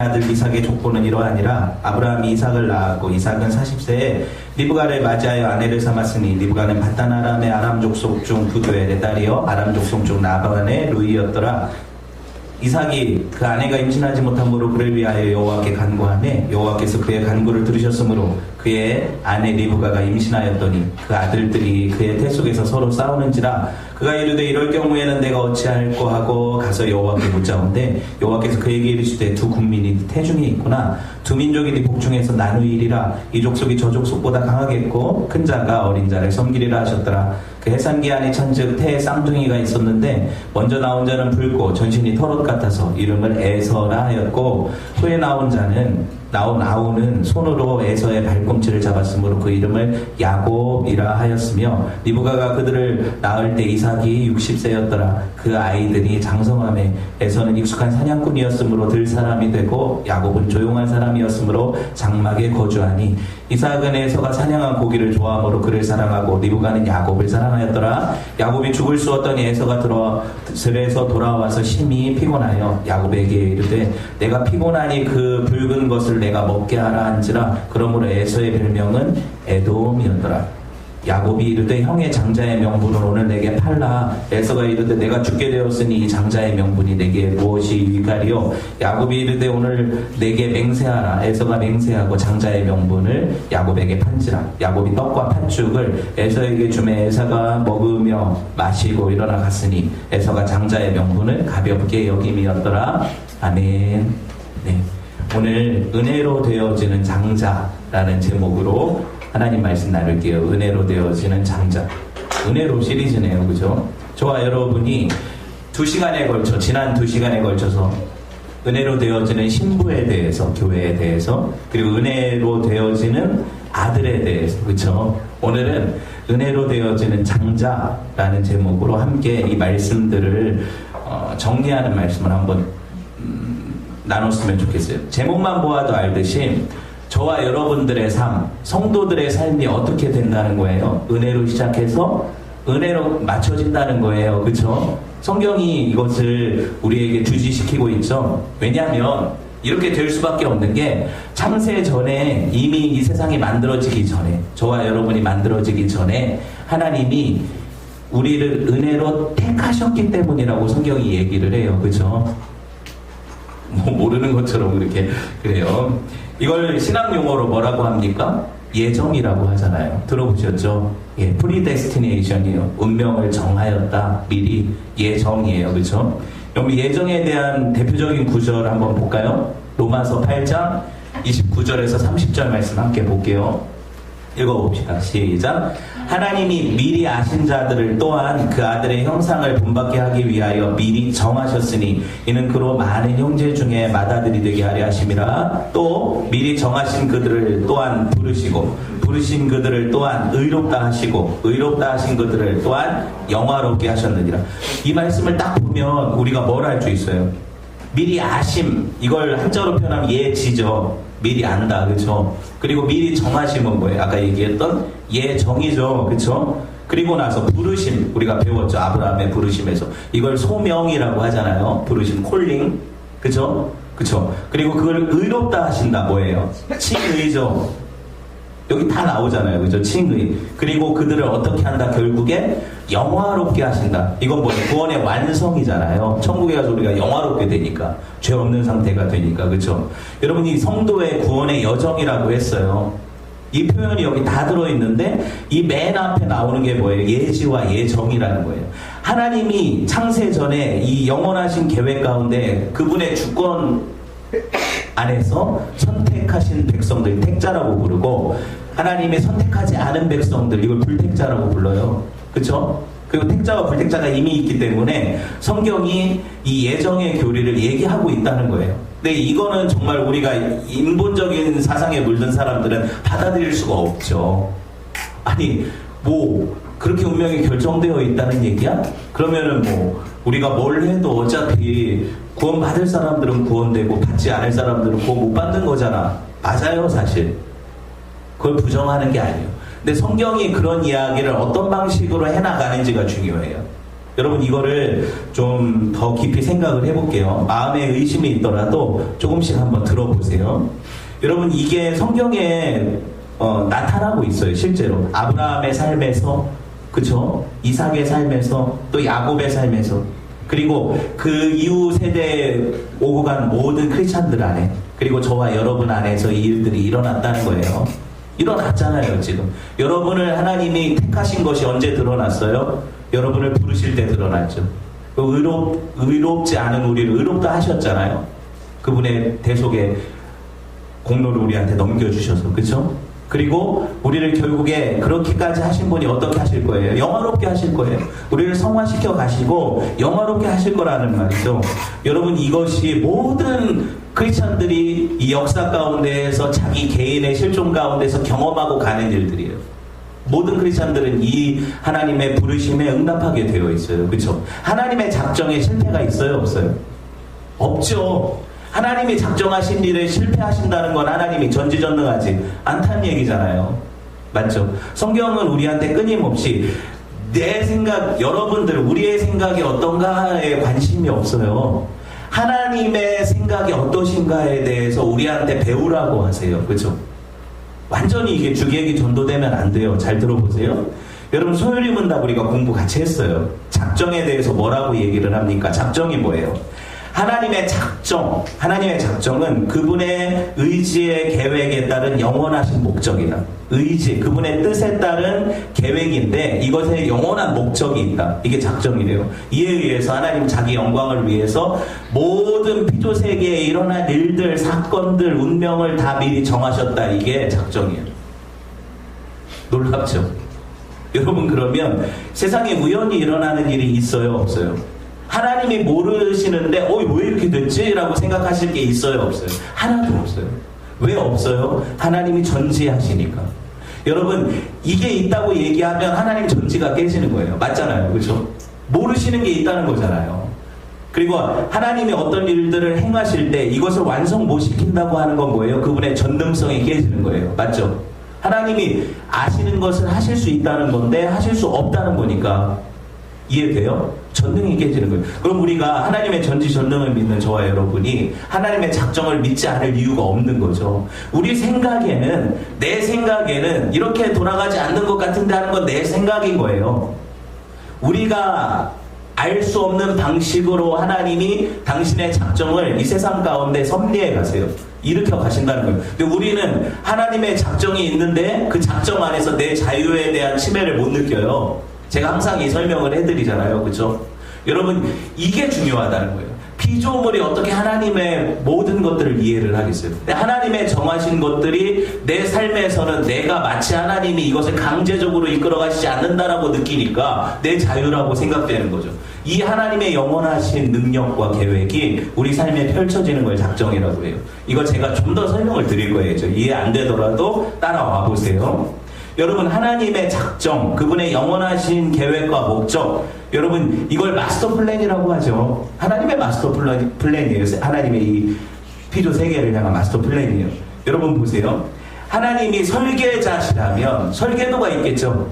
아들 이삭의 족보는 이러하니라. 아브라함이 이삭을 낳았고 이삭은 40세에 리브가를 맞이하여 아내를 삼았으니 리브가는 바단 아람의 아람 족속 중 부두엘의 딸이요 아람 족속 중 나반의 루이였더라. 이삭이 그 아내가 임신하지 못함으로 그를 위하여 여호와께 간구하매 여호와께서 그의 간구를 들으셨으므로 그의 아내 리브가가 임신하였더니 그 아들들이 그의 태 속에서 서로 싸우는지라. 그가 이르되 이럴 경우에는 내가 어찌할꼬 하고 가서 여호와께 묻자온데 여호와께서 그에게 이르시되 두 국민이 태중에 있구나. 두 민족이 복중에서 나누이리라. 이 족속이 저 족속보다 강하겠고 큰 자가 어린 자를 섬기리라 하셨더라. 그 해산기 안에 천즉 태에 쌍둥이가 있었는데 먼저 나온 자는 붉고 전신이 털옷 같아서 이름을 에서라 하였고 후에 나온 자는 나오는 손으로 에서의 발꿈치를 잡았으므로 그 이름을 야곱이라 하였으며 리브가가 그들을 낳을 때 이삭이 60세였더라. 그 아이들이 장성함에 에서는 익숙한 사냥꾼이었으므로 들 사람이 되고 야곱은 조용한 사람이었으므로 장막에 거주하니 이삭은 에서가 사냥한 고기를 좋아하므로 그를 사랑하고 리브가는 야곱을 사랑하였더라. 야곱이 죽을 쑤었더니 에서가 들에서 돌아와서 심히 피곤하여 야곱에게 이르되 내가 피곤하니 그 붉은 것을 내가 먹게 하라 한지라. 그러므로 에서의 별명은 에돔이었더라. 야곱이 이르되 형의 장자의 명분을 오늘 내게 팔라. 에서가 이르되 내가 죽게 되었으니 이 장자의 명분이 내게 무엇이 유익하리요. 야곱이 이르되 오늘 내게 맹세하라. 에서가 맹세하고 장자의 명분을 야곱에게 판지라. 야곱이 떡과 팥죽을 에서에게 주매 에서가 먹으며 마시고 일어나 갔으니 에서가 장자의 명분을 가볍게 여김이었더라. 아멘. 네. 오늘 은혜로 되어지는 장자라는 제목으로 하나님 말씀 나눌게요. 은혜로 되어지는 장자. 은혜로 시리즈네요. 그죠? 저와 여러분이 지난 2시간에 걸쳐서 은혜로 되어지는 신부에 대해서, 교회에 대해서, 그리고 은혜로 되어지는 아들에 대해서, 그쵸? 오늘은 은혜로 되어지는 장자라는 제목으로 함께 이 말씀들을 정리하는 말씀을 한번 나눴으면 좋겠어요. 제목만 보아도 알듯이 저와 여러분들의 삶, 성도들의 삶이 어떻게 된다는 거예요. 은혜로 시작해서 은혜로 맞춰진다는 거예요. 그렇죠? 성경이 이것을 우리에게 주지시키고 있죠. 왜냐하면 이렇게 될 수밖에 없는 게 창세 전에 이미 이 세상이 만들어지기 전에, 저와 여러분이 만들어지기 전에 하나님이 우리를 은혜로 택하셨기 때문이라고 성경이 얘기를 해요. 그렇죠? 모르는 것처럼 그렇게 그래요. 이걸 신학 용어로 뭐라고 합니까? 예정이라고 하잖아요. 들어보셨죠? 예, 프리데스티네이션이에요. 운명을 정하였다. 미리 예정이에요. 그렇죠? 그럼 예정에 대한 대표적인 구절 한번 볼까요? 로마서 8장 29절에서 30절 말씀 함께 볼게요. 읽어봅시다. 시작. 하나님이 미리 아신 자들을 또한 그 아들의 형상을 본받게 하기 위하여 미리 정하셨으니 이는 그로 많은 형제 중에 맏아들이 되게 하려 하심이라. 또 미리 정하신 그들을 또한 부르시고 부르신 그들을 또한 의롭다 하시고 의롭다 하신 그들을 또한 영화롭게 하셨느니라. 이 말씀을 딱 보면 우리가 뭘 알 수 있어요? 미리 아심, 이걸 한자로 표현하면 예지죠. 미리 안다, 그렇죠? 그리고 미리 정하심은 뭐예요? 아까 얘기했던 예정이죠, 그렇죠? 그리고 나서 부르심, 우리가 배웠죠. 아브라함의 부르심에서 이걸 소명이라고 하잖아요. 부르심, 콜링, 그렇죠? 그렇죠? 그리고 그걸 의롭다 하신다, 뭐예요? 칭의죠. 여기 다 나오잖아요, 그죠? 칭의. 그리고 그들을 어떻게 한다? 결국에 영화롭게 하신다. 이건 뭐예요? 구원의 완성이잖아요. 천국에 가서 우리가 영화롭게 되니까, 죄 없는 상태가 되니까, 그죠? 여러분, 이 성도의 구원의 여정이라고 했어요. 이 표현이 여기 다 들어있는데 이 맨 앞에 나오는 게 뭐예요? 예지와 예정이라는 거예요. 하나님이 창세 전에 이 영원하신 계획 가운데 그분의 주권 안에서 선택하신 백성들 택자라고 부르고, 하나님이 선택하지 않은 백성들, 이걸 불택자라고 불러요. 그렇죠? 그리고 택자와 불택자가 이미 있기 때문에 성경이 이 예정의 교리를 얘기하고 있다는 거예요. 근데 이거는 정말 우리가 인본적인 사상에 물든 사람들은 받아들일 수가 없죠. 아니, 뭐 그렇게 운명이 결정되어 있다는 얘기야? 그러면은 뭐 우리가 뭘 해도 어차피 구원받을 사람들은 구원되고 받지 않을 사람들은 구원 못 받는 거잖아. 맞아요, 사실. 그걸 부정하는 게 아니에요. 근데 성경이 그런 이야기를 어떤 방식으로 해나가는지가 중요해요. 여러분 이거를 좀 더 깊이 생각을 해볼게요. 마음에 의심이 있더라도 조금씩 한번 들어보세요. 여러분 이게 성경에 나타나고 있어요. 실제로 아브라함의 삶에서, 그쵸? 이삭의 삶에서, 또 야곱의 삶에서, 그리고 그 이후 세대에 오고 간 모든 크리스찬들 안에, 그리고 저와 여러분 안에서 이 일들이 일어났다는 거예요. 일어났잖아요. 지금 여러분을 하나님이 택하신 것이 언제 드러났어요? 여러분을 부르실 때 드러났죠. 의롭지 않은 우리를 의롭다 하셨잖아요. 그분의 대속의 공로를 우리한테 넘겨주셔서, 그쵸? 그리고 우리를 결국에 그렇게까지 하신 분이 어떻게 하실 거예요? 영화롭게 하실 거예요. 우리를 성화시켜 가시고 영화롭게 하실 거라는 말이죠. 여러분 이것이 모든 크리스천들이 이 역사 가운데에서 자기 개인의 실존 가운데서 경험하고 가는 일들이에요. 모든 크리스천들은 이 하나님의 부르심에 응답하게 되어 있어요. 그렇죠? 하나님의 작정에 실패가 있어요? 없어요? 없죠. 하나님이 작정하신 일에 실패하신다는 건 하나님이 전지전능하지 않다는 얘기잖아요. 맞죠? 성경은 우리한테 끊임없이 내 생각, 여러분들 우리의 생각이 어떤가에 관심이 없어요. 하나님의 생각이 어떠신가에 대해서 우리한테 배우라고 하세요. 그렇죠? 완전히 이게 주객이 전도되면 안 돼요. 잘 들어보세요. 여러분 소요리 문답 우리가 공부 같이 했어요. 작정에 대해서 뭐라고 얘기를 합니까? 작정이 뭐예요? 하나님의 작정은 그분의 의지의 계획에 따른 영원하신 목적이다. 의지, 그분의 뜻에 따른 계획인데 이것에 영원한 목적이 있다. 이게 작정이래요. 이에 의해서 하나님 자기 영광을 위해서 모든 피조세계에 일어난 일들, 사건들, 운명을 다 미리 정하셨다. 이게 작정이에요. 놀랍죠? 여러분 그러면 세상에 우연히 일어나는 일이 있어요? 없어요? 하나님이 모르시는데 왜 이렇게 됐지? 라고 생각하실 게 있어요? 없어요? 하나도 없어요. 왜 없어요? 하나님이 전지하시니까. 여러분 이게 있다고 얘기하면 하나님 전지가 깨지는 거예요. 맞잖아요. 그렇죠? 모르시는 게 있다는 거잖아요. 그리고 하나님이 어떤 일들을 행하실 때 이것을 완성 못 시킨다고 하는 건 뭐예요? 그분의 전능성이 깨지는 거예요. 맞죠? 하나님이 아시는 것을 하실 수 있다는 건데 하실 수 없다는 거니까. 이해돼요? 전능이 깨지는 거예요. 그럼 우리가 하나님의 전지전능을 믿는 저와 여러분이 하나님의 작정을 믿지 않을 이유가 없는 거죠. 우리 생각에는, 내 생각에는 이렇게 돌아가지 않는 것 같은데 하는 건 내 생각인 거예요. 우리가 알 수 없는 방식으로 하나님이 당신의 작정을 이 세상 가운데 섭리해 가세요. 일으켜 가신다는 거예요. 근데 우리는 하나님의 작정이 있는데 그 작정 안에서 내 자유에 대한 침해를 못 느껴요. 제가 항상 이 설명을 해드리잖아요. 그렇죠? 여러분 이게 중요하다는 거예요. 피조물이 어떻게 하나님의 모든 것들을 이해를 하겠어요? 하나님의 정하신 것들이 내 삶에서는 내가 마치 하나님이 이것을 강제적으로 이끌어 가시지 않는다라고 느끼니까 내 자유라고 생각되는 거죠. 이 하나님의 영원하신 능력과 계획이 우리 삶에 펼쳐지는 걸 작정이라고 해요. 이거 제가 좀 더 설명을 드릴 거예요. 이해 안 되더라도 따라와 보세요. 여러분 하나님의 작정, 그분의 영원하신 계획과 목적, 여러분 이걸 마스터 플랜이라고 하죠. 하나님의 마스터 플랜이에요. 하나님의 이 피조 세계를 향한 마스터 플랜이에요. 여러분 보세요. 하나님이 설계자시라면 설계도가 있겠죠.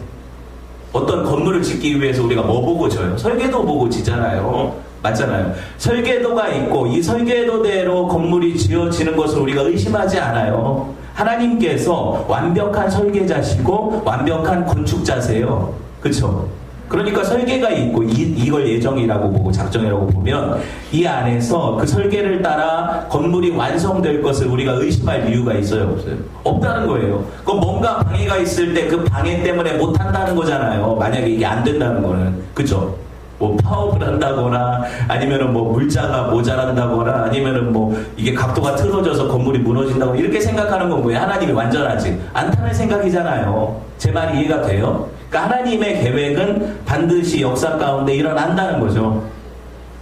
어떤 건물을 짓기 위해서 우리가 뭐 보고 져요? 설계도 보고 지잖아요. 맞잖아요. 설계도가 있고 이 설계도대로 건물이 지어지는 것을 우리가 의심하지 않아요. 하나님께서 완벽한 설계자시고 완벽한 건축자세요. 그렇죠? 그러니까 설계가 있고 이걸 예정이라고 보고 작정이라고 보면 이 안에서 그 설계를 따라 건물이 완성될 것을 우리가 의심할 이유가 있어요? 없어요? 없다는 거예요. 그럼 뭔가 방해가 있을 때 그 방해 때문에 못한다는 거잖아요. 만약에 이게 안 된다는 거는. 그죠? 뭐 파업을 한다거나 아니면은 뭐 물자가 모자란다거나 아니면은 뭐 이게 각도가 틀어져서 건물이 무너진다거나 이렇게 생각하는 건 뭐예요? 하나님이 완전하지 않다는 생각이잖아요. 제 말이 이해가 돼요? 그러니까 하나님의 계획은 반드시 역사 가운데 일어난다는 거죠.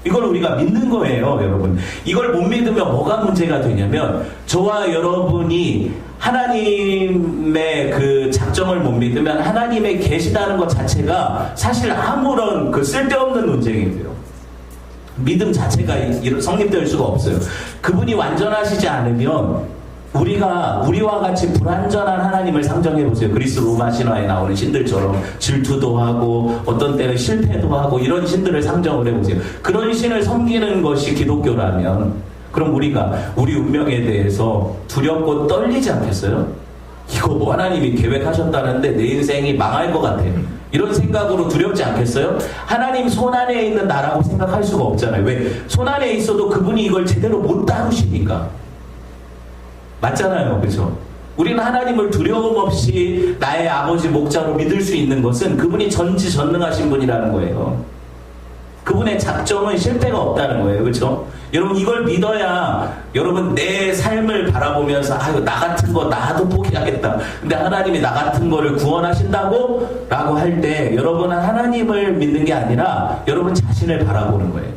이걸 우리가 믿는 거예요, 여러분. 이걸 못 믿으면 뭐가 문제가 되냐면 저와 여러분이 하나님의 그 작정을 못 믿으면 하나님의 계시다는 것 자체가 사실 아무런 그 쓸데없는 논쟁이 돼요. 믿음 자체가 성립될 수가 없어요. 그분이 완전하시지 않으면 우리와 같이 불완전한 하나님을 상정해 보세요. 그리스 로마 신화에 나오는 신들처럼 질투도 하고 어떤 때는 실패도 하고 이런 신들을 상정을 해 보세요. 그런 신을 섬기는 것이 기독교라면 그럼 우리가 우리 운명에 대해서 두렵고 떨리지 않겠어요? 이거 뭐 하나님이 계획하셨다는데 내 인생이 망할 것 같아요. 이런 생각으로 두렵지 않겠어요? 하나님 손안에 있는 나라고 생각할 수가 없잖아요. 왜? 손안에 있어도 그분이 이걸 제대로 못 다루시니까. 맞잖아요. 그렇죠? 우리는 하나님을 두려움 없이 나의 아버지 목자로 믿을 수 있는 것은 그분이 전지전능하신 분이라는 거예요. 그분의 작정은 실패가 없다는 거예요. 그렇죠? 여러분 이걸 믿어야 여러분 내 삶을 바라보면서 아유 나 같은 거 나도 포기하겠다. 근데 하나님이 나 같은 거를 구원하신다고? 라고 할 때 여러분은 하나님을 믿는 게 아니라 여러분 자신을 바라보는 거예요.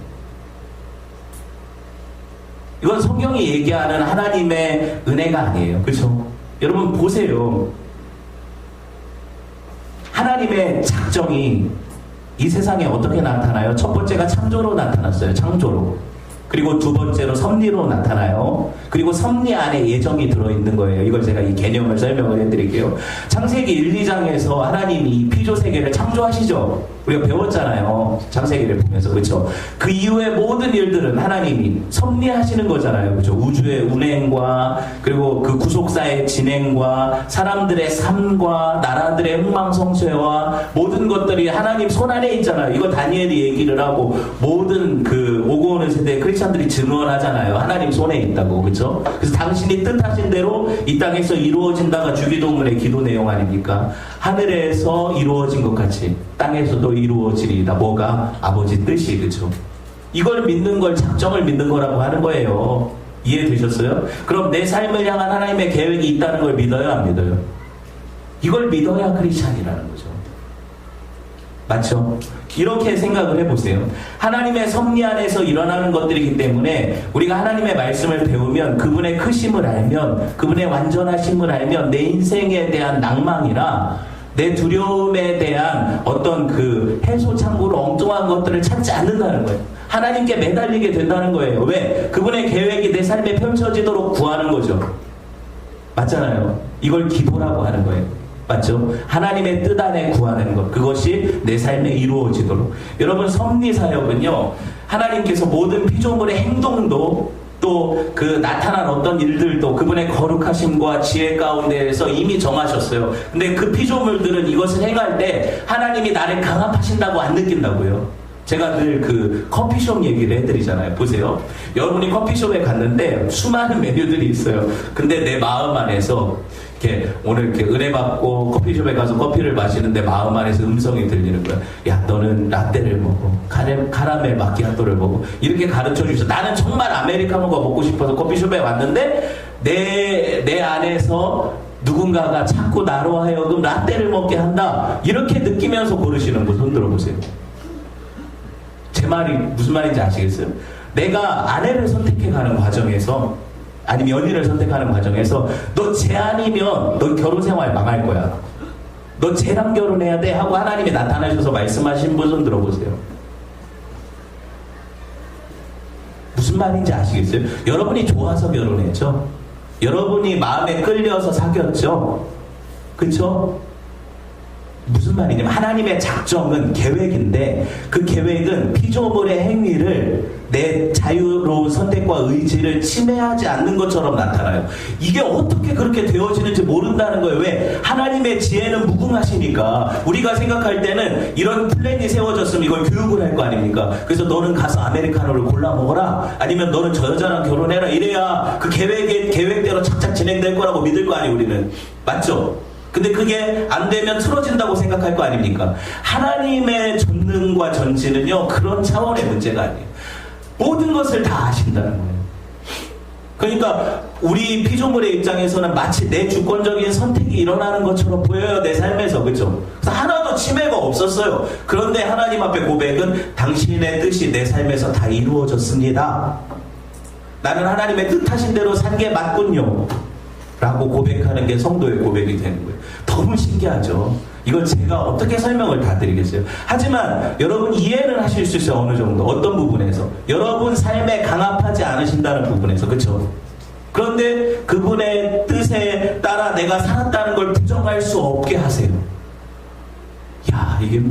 이건 성경이 얘기하는 하나님의 은혜가 아니에요. 그렇죠? 여러분 보세요. 하나님의 작정이 이 세상에 어떻게 나타나요? 첫 번째가 창조로 나타났어요. 창조로. 그리고 두 번째로 섭리로 나타나요. 그리고 섭리 안에 예정이 들어있는 거예요. 이걸 제가 이 개념을 설명을 해드릴게요. 창세기 1, 2장에서 하나님이 이 피조 세계를 창조하시죠. 우리가 배웠잖아요. 창세기를 보면서. 그렇죠? 그 이후의 모든 일들은 하나님이 섭리하시는 거잖아요. 그렇죠? 우주의 운행과 그리고 그 구속사의 진행과 사람들의 삶과 나라들의 흥망성쇠와 모든 것들이 하나님 손안에 있잖아요. 이거 다니엘이 얘기를 하고 모든 그 오고 오는 세대의 크리스찬들이 증언하잖아요. 하나님 손에 있다고. 그렇죠? 그래서 당신이 뜻하신 대로 이 땅에서 이루어진다가 주기도문의 기도 내용 아닙니까? 하늘에서 이루어진 것 같이 땅에서도 이루어지리이다. 뭐가? 아버지 뜻이. 그렇죠? 이걸 믿는 걸 작정을 믿는 거라고 하는 거예요. 이해되셨어요? 그럼 내 삶을 향한 하나님의 계획이 있다는 걸 믿어요? 안 믿어요? 이걸 믿어야 크리스찬이라는 거죠. 맞죠? 이렇게 생각을 해보세요. 하나님의 섭리 안에서 일어나는 것들이기 때문에 우리가 하나님의 말씀을 배우면 그분의 크심을 알면 그분의 완전하심을 알면 내 인생에 대한 낭망이나 내 두려움에 대한 어떤 그 해소 창구로 엉뚱한 것들을 찾지 않는다는 거예요. 하나님께 매달리게 된다는 거예요. 왜? 그분의 계획이 내 삶에 펼쳐지도록 구하는 거죠. 맞잖아요. 이걸 기도라고 하는 거예요. 맞죠? 하나님의 뜻 안에 구하는 것. 그것이 내 삶에 이루어지도록. 여러분 섭리사역은요. 하나님께서 모든 피조물의 행동도 또 그 나타난 어떤 일들도 그분의 거룩하심과 지혜 가운데에서 이미 정하셨어요. 근데 그 피조물들은 이것을 행할 때 하나님이 나를 강압하신다고 안 느낀다고요. 제가 늘 그 커피숍 얘기를 해드리잖아요. 보세요. 여러분이 커피숍에 갔는데 수많은 메뉴들이 있어요. 근데 내 마음 안에서 이렇게 오늘 이렇게 은혜 받고 커피숍에 가서 커피를 마시는데 마음 안에서 음성이 들리는 거야. 야, 너는 라떼를 먹어. 카라멜 마키아토를 먹어. 이렇게 가르쳐 주셔서 나는 정말 아메리카노가 먹고 싶어서 커피숍에 왔는데 내 안에서 누군가가 자꾸 나로 하여금 라떼를 먹게 한다. 이렇게 느끼면서 고르시는 분 손 들어보세요. 제 말이 무슨 말인지 아시겠어요? 내가 아내를 선택해가는 과정에서 아니면 연인을 선택하는 과정에서 너 쟤 아니면 너 결혼생활 망할 거야. 너 쟤랑 결혼해야 돼 하고 하나님이 나타나셔서 말씀하신 분 손 들어보세요. 무슨 말인지 아시겠어요? 여러분이 좋아서 결혼했죠? 여러분이 마음에 끌려서 사귀었죠? 그쵸? 무슨 말이냐면 하나님의 작정은 계획인데 그 계획은 피조물의 행위를 내 자유로운 선택과 의지를 침해하지 않는 것처럼 나타나요. 이게 어떻게 그렇게 되어지는지 모른다는 거예요. 왜? 하나님의 지혜는 무궁하시니까. 우리가 생각할 때는 이런 플랜이 세워졌으면 이걸 교육을 할 거 아닙니까? 그래서 너는 가서 아메리카노를 골라 먹어라. 아니면 너는 저 여자랑 결혼해라. 이래야 그 계획대로 착착 진행될 거라고 믿을 거 아니에요. 우리는. 맞죠? 근데 그게 안 되면 틀어진다고 생각할 거 아닙니까? 하나님의 전능과 전지는요, 그런 차원의 문제가 아니에요. 모든 것을 다 아신다는 거예요. 그러니까 우리 피조물의 입장에서는 마치 내 주권적인 선택이 일어나는 것처럼 보여요. 내 삶에서. 그렇죠? 그래서 하나도 침해가 없었어요. 그런데 하나님 앞에 고백은 당신의 뜻이 내 삶에서 다 이루어졌습니다. 나는 하나님의 뜻하신 대로 산 게 맞군요. 라고 고백하는 게 성도의 고백이 되는 거예요. 너무 신기하죠. 이걸 제가 어떻게 설명을 다 드리겠어요. 하지만 여러분 이해는 하실 수 있어요. 어느 정도. 어떤 부분에서. 여러분 삶에 강압하지 않으신다는 부분에서. 그렇죠? 그런데 그분의 뜻에 따라 내가 살았다는 걸 부정할 수 없게 하세요. 야, 이게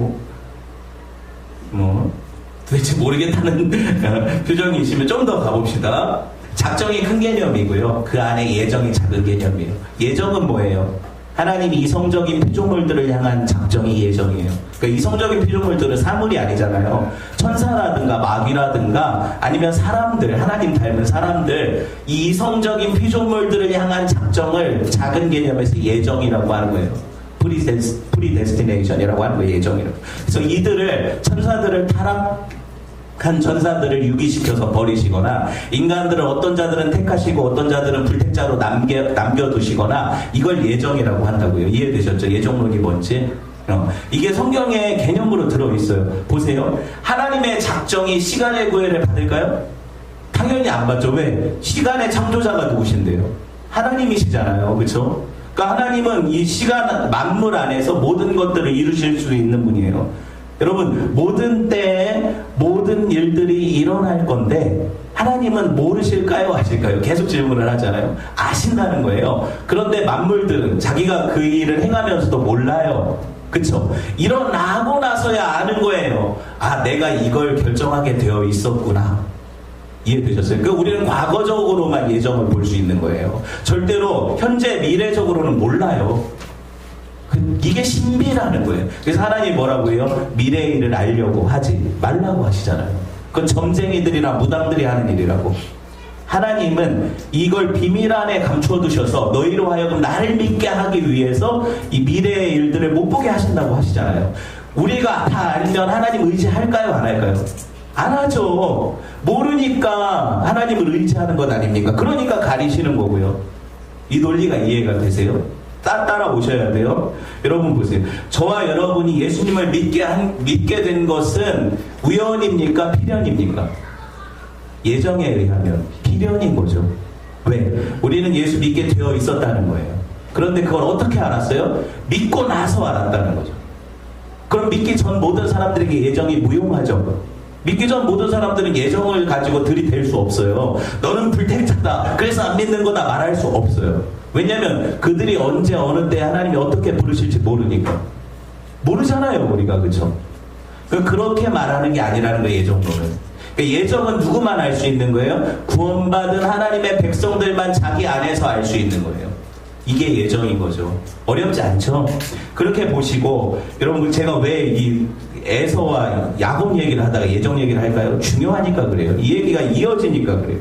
도대체 모르겠다는 표정이시면 좀 더 가봅시다. 작정이 큰 개념이고요. 그 안에 예정이 작은 개념이에요. 예정은 뭐예요? 하나님이 이성적인 피조물들을 향한 작정이 예정이에요. 그러니까 이성적인 피조물들은 사물이 아니잖아요. 천사라든가 마귀라든가 아니면 사람들, 하나님 닮은 사람들, 이 이성적인 피조물들을 향한 작정을 작은 개념에서 예정이라고 하는 거예요. 프리데스티네이션이라고 하는 거예요. 예정이라고. 그래서 이들을, 천사들을 타락한 전사들을 유기시켜서 버리시거나, 인간들을 어떤 자들은 택하시고 어떤 자들은 불택자로 남겨두시거나, 이걸 예정이라고 한다고요. 이해되셨죠? 예정론이 뭔지. 이게 성경의 개념으로 들어있어요. 보세요. 하나님의 작정이 시간의 구애를 받을까요? 당연히 안 받죠. 왜? 시간의 창조자가 누구신데요? 하나님이시잖아요. 그렇죠? 그러니까 하나님은 이 시간 만물 안에서 모든 것들을 이루실 수 있는 분이에요. 여러분, 모든 때에 모든 일들이 일어날 건데 하나님은 모르실까요? 아실까요? 계속 질문을 하잖아요. 아신다는 거예요. 그런데 만물들은 자기가 그 일을 행하면서도 몰라요. 그쵸? 일어나고 나서야 아는 거예요. 아, 내가 이걸 결정하게 되어 있었구나. 이해되셨어요? 그러니까 우리는 과거적으로만 예정을 볼 수 있는 거예요. 절대로 현재 미래적으로는 몰라요. 이게 신비라는 거예요. 그래서 하나님이 뭐라고 해요? 미래의 일을 알려고 하지 말라고 하시잖아요. 그건 점쟁이들이나 무당들이 하는 일이라고. 하나님은 이걸 비밀 안에 감추어 두셔서 너희로 하여금 나를 믿게 하기 위해서 이 미래의 일들을 못 보게 하신다고 하시잖아요. 우리가 다 알면 하나님 의지할까요? 안 할까요? 안 하죠. 모르니까 하나님을 의지하는 것 아닙니까? 그러니까 가리시는 거고요. 이 논리가 이해가 되세요? 따라오셔야 돼요. 여러분 보세요. 저와 여러분이 예수님을 믿게 된 것은 우연입니까? 필연입니까? 예정에 의하면 필연인 거죠. 왜? 우리는 예수 믿게 되어 있었다는 거예요. 그런데 그걸 어떻게 알았어요? 믿고 나서 알았다는 거죠. 그럼 믿기 전 모든 사람들에게 예정이 무용하죠. 믿기 전 모든 사람들은 예정을 가지고 들이댈 수 없어요. 너는 불택자다, 그래서 안 믿는 거다 말할 수 없어요. 왜냐하면 그들이 언제 어느 때 하나님이 어떻게 부르실지 모르니까. 모르잖아요, 우리가. 그렇죠? 그렇게 말하는 게 아니라는 거예요, 예정론은. 예정은 누구만 알 수 있는 거예요? 구원받은 하나님의 백성들만 자기 안에서 알 수 있는 거예요. 이게 예정인 거죠. 어렵지 않죠? 그렇게 보시고, 여러분, 제가 왜 이 에서와 야곱 얘기를 하다가 예정 얘기를 할까요? 중요하니까 그래요. 이 얘기가 이어지니까 그래요.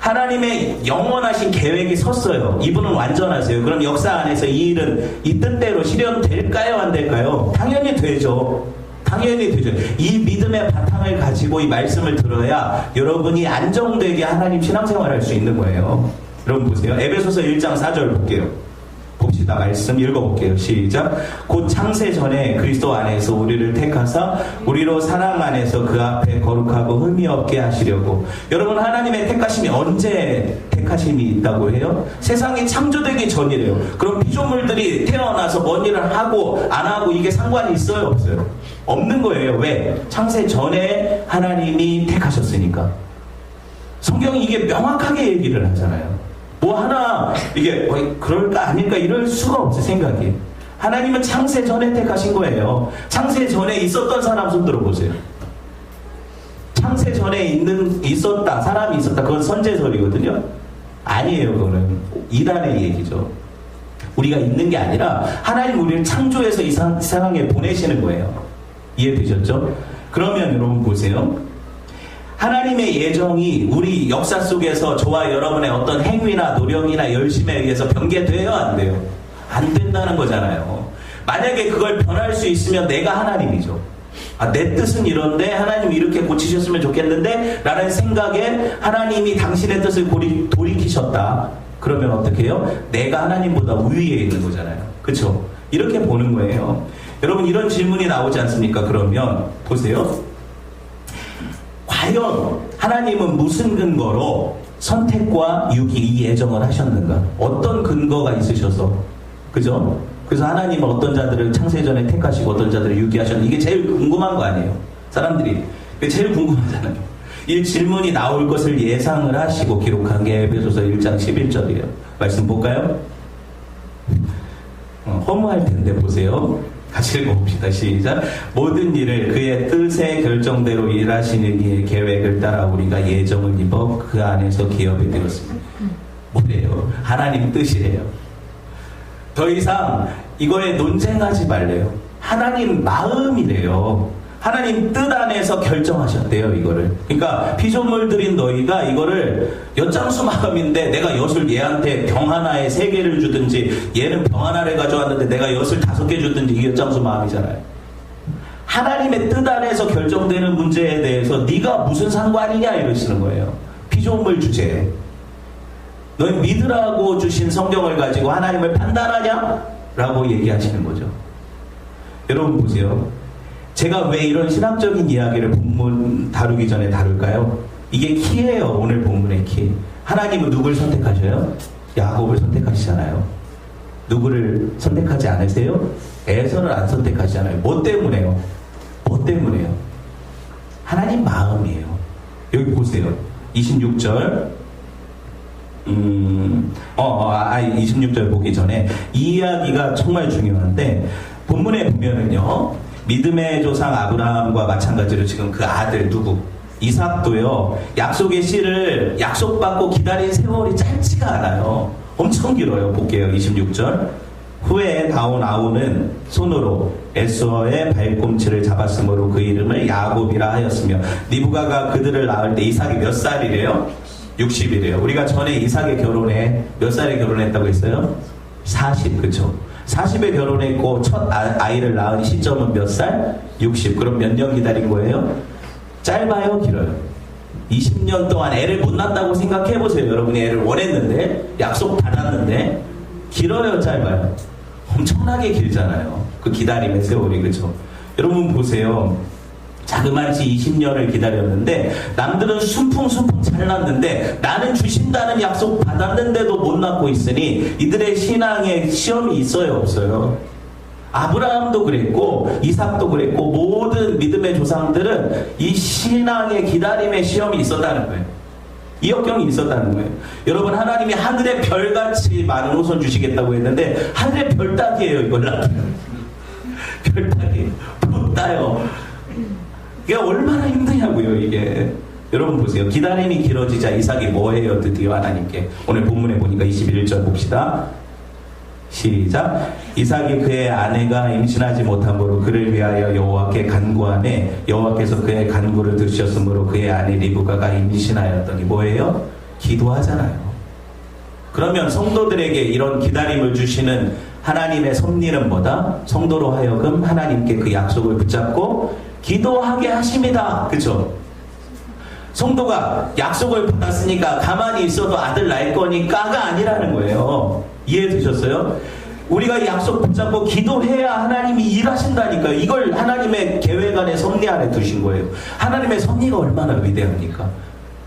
하나님의 영원하신 계획이 섰어요. 이분은 완전하세요. 그럼 역사 안에서 이 일은 이 뜻대로 실현될까요? 안 될까요? 당연히 되죠. 당연히 되죠. 이 믿음의 바탕을 가지고 이 말씀을 들어야 여러분이 안정되게 하나님 신앙생활을 할 수 있는 거예요. 여러분 보세요. 에베소서 1장 4절 볼게요. 봅시다. 말씀 읽어볼게요. 시작. 곧 창세 전에 그리스도 안에서 우리를 택하사 우리로 사랑 안에서 그 앞에 거룩하고 흠이 없게 하시려고. 여러분, 하나님의 택하심이 언제 택하심이 있다고 해요? 세상이 창조되기 전이래요. 그럼 피조물들이 태어나서 뭔 일을 하고 안 하고 이게 상관이 있어요? 없어요? 없는 거예요. 왜? 창세 전에 하나님이 택하셨으니까. 성경이 이게 명확하게 얘기를 하잖아요. 뭐 하나 이게 그럴까 아닐까 이럴 수가 없어요. 생각이. 하나님은 창세 전에 택하신 거예요. 창세 전에 있었던 사람 손 들어보세요. 창세 전에 있었다, 사람이 있었다, 그건 선제설이거든요. 아니에요. 그거는 이단의 얘기죠. 우리가 있는 게 아니라 하나님 우리를 창조해서 이 세상에 보내시는 거예요. 이해되셨죠? 그러면 여러분 보세요. 하나님의 예정이 우리 역사 속에서 저와 여러분의 어떤 행위나 노력이나 열심에 의해서 변개돼요? 안 돼요? 안 된다는 거잖아요. 만약에 그걸 변할 수 있으면 내가 하나님이죠. 아, 내 뜻은 이런데 하나님이 이렇게 고치셨으면 좋겠는데 라는 생각에 하나님이 당신의 뜻을 돌이키셨다. 그러면 어떻게 해요? 내가 하나님보다 우위에 있는 거잖아요. 그렇죠? 이렇게 보는 거예요. 여러분, 이런 질문이 나오지 않습니까? 그러면 보세요. 과연 하나님은 무슨 근거로 선택과 유기 이 예정을 하셨는가? 어떤 근거가 있으셔서, 그죠? 그래서 하나님은 어떤 자들을 창세전에 택하시고 어떤 자들을 유기하셨는가? 이게 제일 궁금한 거 아니에요? 사람들이. 그게 제일 궁금하잖아요. 이 질문이 나올 것을 예상을 하시고 기록한 게 에베소서 1장 11절이에요. 말씀 볼까요? 허무할 텐데 보세요. 같이 읽어봅시다. 시작. 모든 일을 그의 뜻의 결정대로 일하시는 이의 계획을 따라 우리가 예정을 입어 그 안에서 기업이 되었습니다. 뭐래요? 하나님 뜻이래요. 더 이상 이거에 논쟁하지 말래요. 하나님 마음이래요. 하나님 뜻 안에서 결정하셨대요, 이거를. 그러니까 피조물 들인 너희가 이거를 엿장수 마음인데 내가 엿을 얘한테 병 하나에 3개를 주든지 얘는 병 하나를 가져왔는데 내가 엿을 5개 주든지 이게 엿장수 마음이잖아요. 하나님의 뜻 안에서 결정되는 문제에 대해서 네가 무슨 상관이냐 이러시는 거예요. 피조물 주제에. 너희 믿으라고 주신 성경을 가지고 하나님을 판단하냐? 라고 얘기하시는 거죠. 여러분 보세요. 제가 왜 이런 신학적인 이야기를 본문 다루기 전에 다룰까요? 이게 키예요. 오늘 본문의 키. 하나님은 누굴 선택하셔요? 야곱을 선택하시잖아요. 누구를 선택하지 않으세요? 에서를 안 선택하시잖아요. 뭐 때문에요? 뭐 때문에요? 하나님 마음이에요. 여기 보세요. 26절 26절 보기 전에 이 이야기가 정말 중요한데 본문에 보면은요 믿음의 조상 아브라함과 마찬가지로 지금 그 아들 누구? 이삭도요 약속의 씨를 약속받고 기다린 세월이 짧지가 않아요. 엄청 길어요. 볼게요. 26절 후에 다온 아우는 손으로 에서의 발꿈치를 잡았으므로 그 이름을 야곱이라 하였으며 리브가가 그들을 낳을 때 이삭이 몇 살이래요? 60이래요. 우리가 전에 이삭의 결혼에 몇 살에 결혼했다고 했어요? 40, 그쵸? 40에 결혼했고 첫 아이를 낳은 시점은 몇 살? 60. 그럼 몇 년 기다린 거예요? 짧아요? 길어요? 20년 동안 애를 못 낳았다고 생각해보세요. 여러분이 애를 원했는데 약속 받았는데 길어요? 짧아요? 엄청나게 길잖아요. 그 기다림의 세월이. 그쵸? 여러분 보세요. 자그마치 20년을 기다렸는데 남들은 순풍순풍 잘 낳는데 나는 주신다는 약속 받았는데도 못 낳고 있으니 이들의 신앙에 시험이 있어요? 없어요? 아브라함도 그랬고 이삭도 그랬고 모든 믿음의 조상들은 이 신앙의 기다림의 시험이 있었다는 거예요. 이 역경이 있었다는 거예요. 여러분 하나님이 하늘의 별같이 많은 호손 주시겠다고 했는데 하늘의 별 따기예요. 이걸 낳기는 별 따기 못 따요. 이게 얼마나 힘드냐고요, 이게. 여러분 보세요. 기다림이 길어지자 이삭이 뭐해요, 드디어 하나님께. 오늘 본문에 보니까 21절 봅시다. 시작. 이삭이 그의 아내가 임신하지 못함으로 그를 위하여 여호와께 간구하매 여호와께서 그의 간구를 들으셨으므로 그의 아내 리브가가 임신하였더니 뭐예요? 기도하잖아요. 그러면 성도들에게 이런 기다림을 주시는 하나님의 섭리는 뭐다? 성도로 하여금 하나님께 그 약속을 붙잡고 기도하게 하십니다. 그쵸? 성도가 약속을 받았으니까 가만히 있어도 아들 낳을 거니까가 아니라는 거예요. 이해되셨어요? 우리가 이 약속 붙잡고 기도해야 하나님이 일하신다니까요. 이걸 하나님의 계획 안에 섭리 안에 두신 거예요. 하나님의 섭리가 얼마나 위대합니까?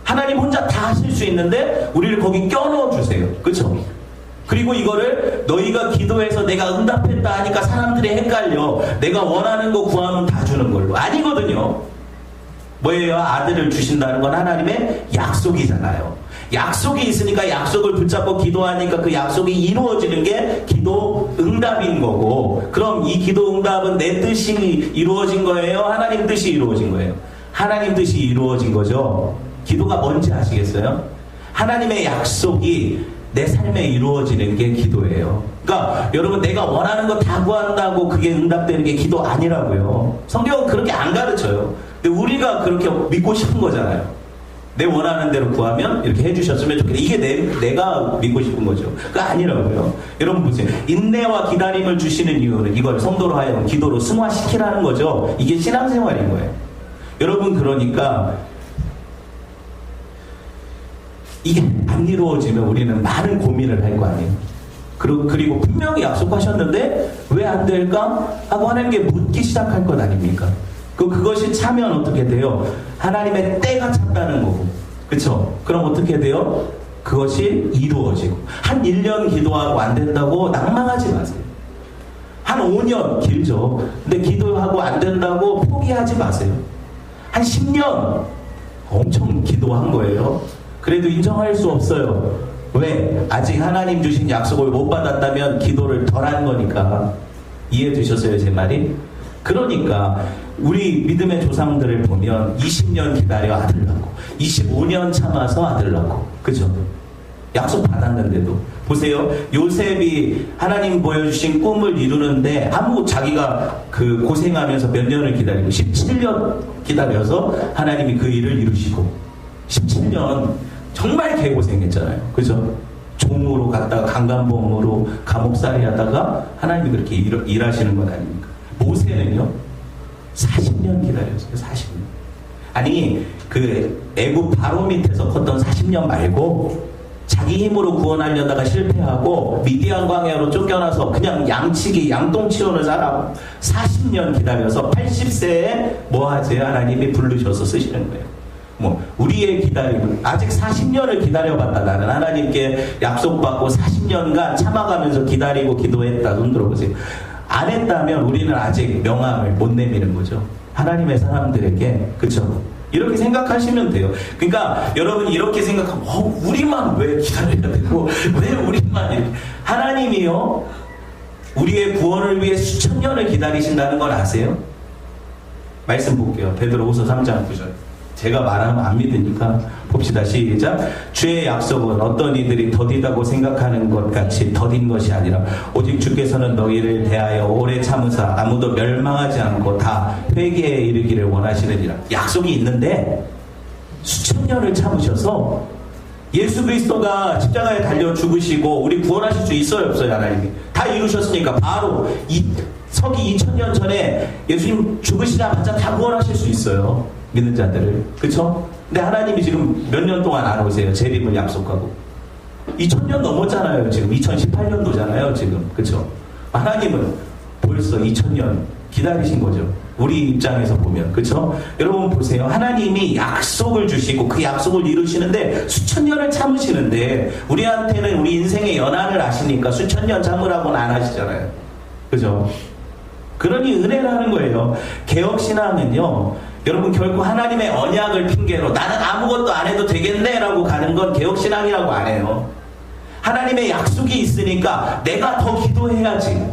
하나님 혼자 다 하실 수 있는데 우리를 거기 껴넣어 주세요. 그쵸? 그리고 이거를 너희가 기도해서 내가 응답했다 하니까 사람들이 헷갈려. 내가 원하는 거 구하면 다 주는 걸로. 아니거든요. 뭐예요? 아들을 주신다는 건 하나님의 약속이잖아요. 약속이 있으니까 약속을 붙잡고 기도하니까 그 약속이 이루어지는 게 기도 응답인 거고, 그럼 이 기도 응답은 내 뜻이 이루어진 거예요? 하나님 뜻이 이루어진 거예요? 하나님 뜻이 이루어진 거죠. 기도가 뭔지 아시겠어요? 하나님의 약속이 내 삶에 이루어지는 게 기도예요. 그러니까 여러분 내가 원하는 거 다 구한다고 그게 응답되는 게 기도 아니라고요. 성경은 그렇게 안 가르쳐요. 근데 우리가 그렇게 믿고 싶은 거잖아요. 내 원하는 대로 구하면 이렇게 해주셨으면 좋겠다. 이게 내가 믿고 싶은 거죠. 그거 아니라고요. 여러분 보세요. 인내와 기다림을 주시는 이유는 이걸 성도로 하여금 기도로 승화시키라는 거죠. 이게 신앙생활인 거예요. 여러분 그러니까 이게 안 이루어지면 우리는 많은 고민을 할 거 아니에요. 그리고 분명히 약속하셨는데 왜 안 될까? 하고 하나님께 묻기 시작할 것 아닙니까? 그것이 차면 어떻게 돼요? 하나님의 때가 찼다는 거고. 그쵸? 그럼 어떻게 돼요? 그것이 이루어지고. 한 1년 기도하고 안 된다고 낭망하지 마세요. 한 5년 길죠. 근데 기도하고 안 된다고 포기하지 마세요. 한 10년 엄청 기도한 거예요. 그래도 인정할 수 없어요. 왜? 아직 하나님 주신 약속을 못 받았다면 기도를 덜 한 거니까. 이해되셨어요, 제 말이? 그러니까 우리 믿음의 조상들을 보면 20년 기다려 아들 낳고 25년 참아서 아들 낳고, 그죠? 약속 받았는데도 보세요. 요셉이 하나님 보여주신 꿈을 이루는데 자기가 그 고생하면서 몇 년을 기다리고 17년 기다려서 하나님이 그 일을 이루시고, 17년 정말 개고생했잖아요. 그죠? 종으로 갔다가 강간범으로 감옥살이 하다가 하나님이 그렇게 일하시는 건 아닙니까? 모세는요 40년 기다렸어요. 40년. 아니 그 애굽 바로 밑에서 컸던 40년 말고 자기 힘으로 구원하려다가 실패하고 미디안 광야로 쫓겨나서 그냥 양치기 양똥 치우는 사람 40년 기다려서 80세에 뭐 하지? 하나님이 부르셔서 쓰시는 거예요. 뭐 우리의 기다림, 아직 40년을 기다려봤다. 나는 하나님께 약속받고 40년간 참아가면서 기다리고 기도했다. 손 들어보세요. 안 했다면 우리는 아직 명함을 못 내미는 거죠. 하나님의 사람들에게. 그쵸? 이렇게 생각하시면 돼요. 그러니까 여러분이 이렇게 생각하면 우리만 왜 기다려야 되고 왜 우리만 이렇게. 하나님이요 우리의 구원을 위해 수천 년을 기다리신다는 걸 아세요? 말씀 볼게요. 베드로후서 3장 9절. 제가 말하면 안 믿으니까 봅시다. 시작. 주의 약속은 어떤 이들이 더디다고 생각하는 것 같이 더딘 것이 아니라 오직 주께서는 너희를 대하여 오래 참으사 아무도 멸망하지 않고 다 회개에 이르기를 원하시느니라. 약속이 있는데 수천 년을 참으셔서 예수 그리스도가 십자가에 달려 죽으시고 우리 구원하실 수 있어요 없어요? 하나님이 다 이루셨으니까 바로 서기 2000년 전에 예수님 죽으시자마자 다 구원하실 수 있어요. 믿는 자들을. 그쵸? 근데 하나님이 지금 몇 년 동안 안 오세요. 재림을 약속하고. 2000년 넘었잖아요. 지금 2018년도잖아요. 지금. 그쵸? 하나님은 벌써 2000년 기다리신 거죠. 우리 입장에서 보면. 그쵸? 여러분 보세요. 하나님이 약속을 주시고 그 약속을 이루시는데 수천 년을 참으시는데 우리한테는 우리 인생의 연한을 아시니까 수천 년 참으라고는 안 하시잖아요. 그죠? 그러니 은혜라는 거예요. 개혁신앙은요 여러분 결코 하나님의 언약을 핑계로 나는 아무것도 안 해도 되겠네 라고 가는 건 개혁신앙이라고 안 해요. 하나님의 약속이 있으니까 내가 더 기도해야지.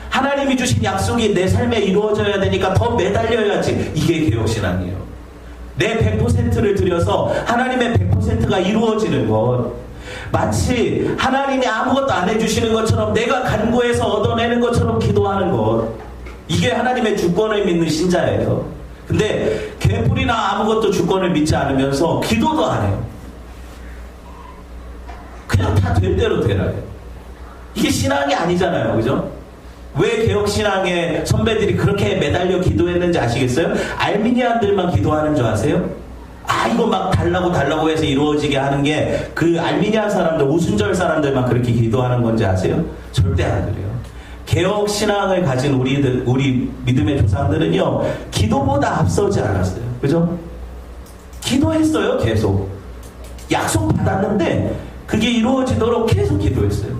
하나님이 주신 약속이 내 삶에 이루어져야 되니까 더 매달려야지. 이게 개혁신앙이에요. 내 100%를 들여서 하나님의 100%가 이루어지는 것. 마치 하나님이 아무것도 안 해주시는 것처럼 내가 간구해서 얻어내는 것처럼 기도하는 것. 이게 하나님의 주권을 믿는 신자예요. 근데 개뿔이나 아무것도 주권을 믿지 않으면서 기도도 안 해요. 그냥 다 될 대로 되라 해요. 이게 신앙이 아니잖아요. 그죠? 왜 개혁신앙의 선배들이 그렇게 매달려 기도했는지 아시겠어요? 알미니안들만 기도하는 줄 아세요? 이거 막 달라고 해서 이루어지게 하는 게 그 알미니안 사람들, 오순절 사람들만 그렇게 기도하는 건지 아세요? 절대 안 그래요. 개혁신앙을 가진 우리 믿음의 조상들은요 기도보다 앞서지 않았어요. 그죠? 기도했어요. 계속 약속 받았는데 그게 이루어지도록 계속 기도했어요.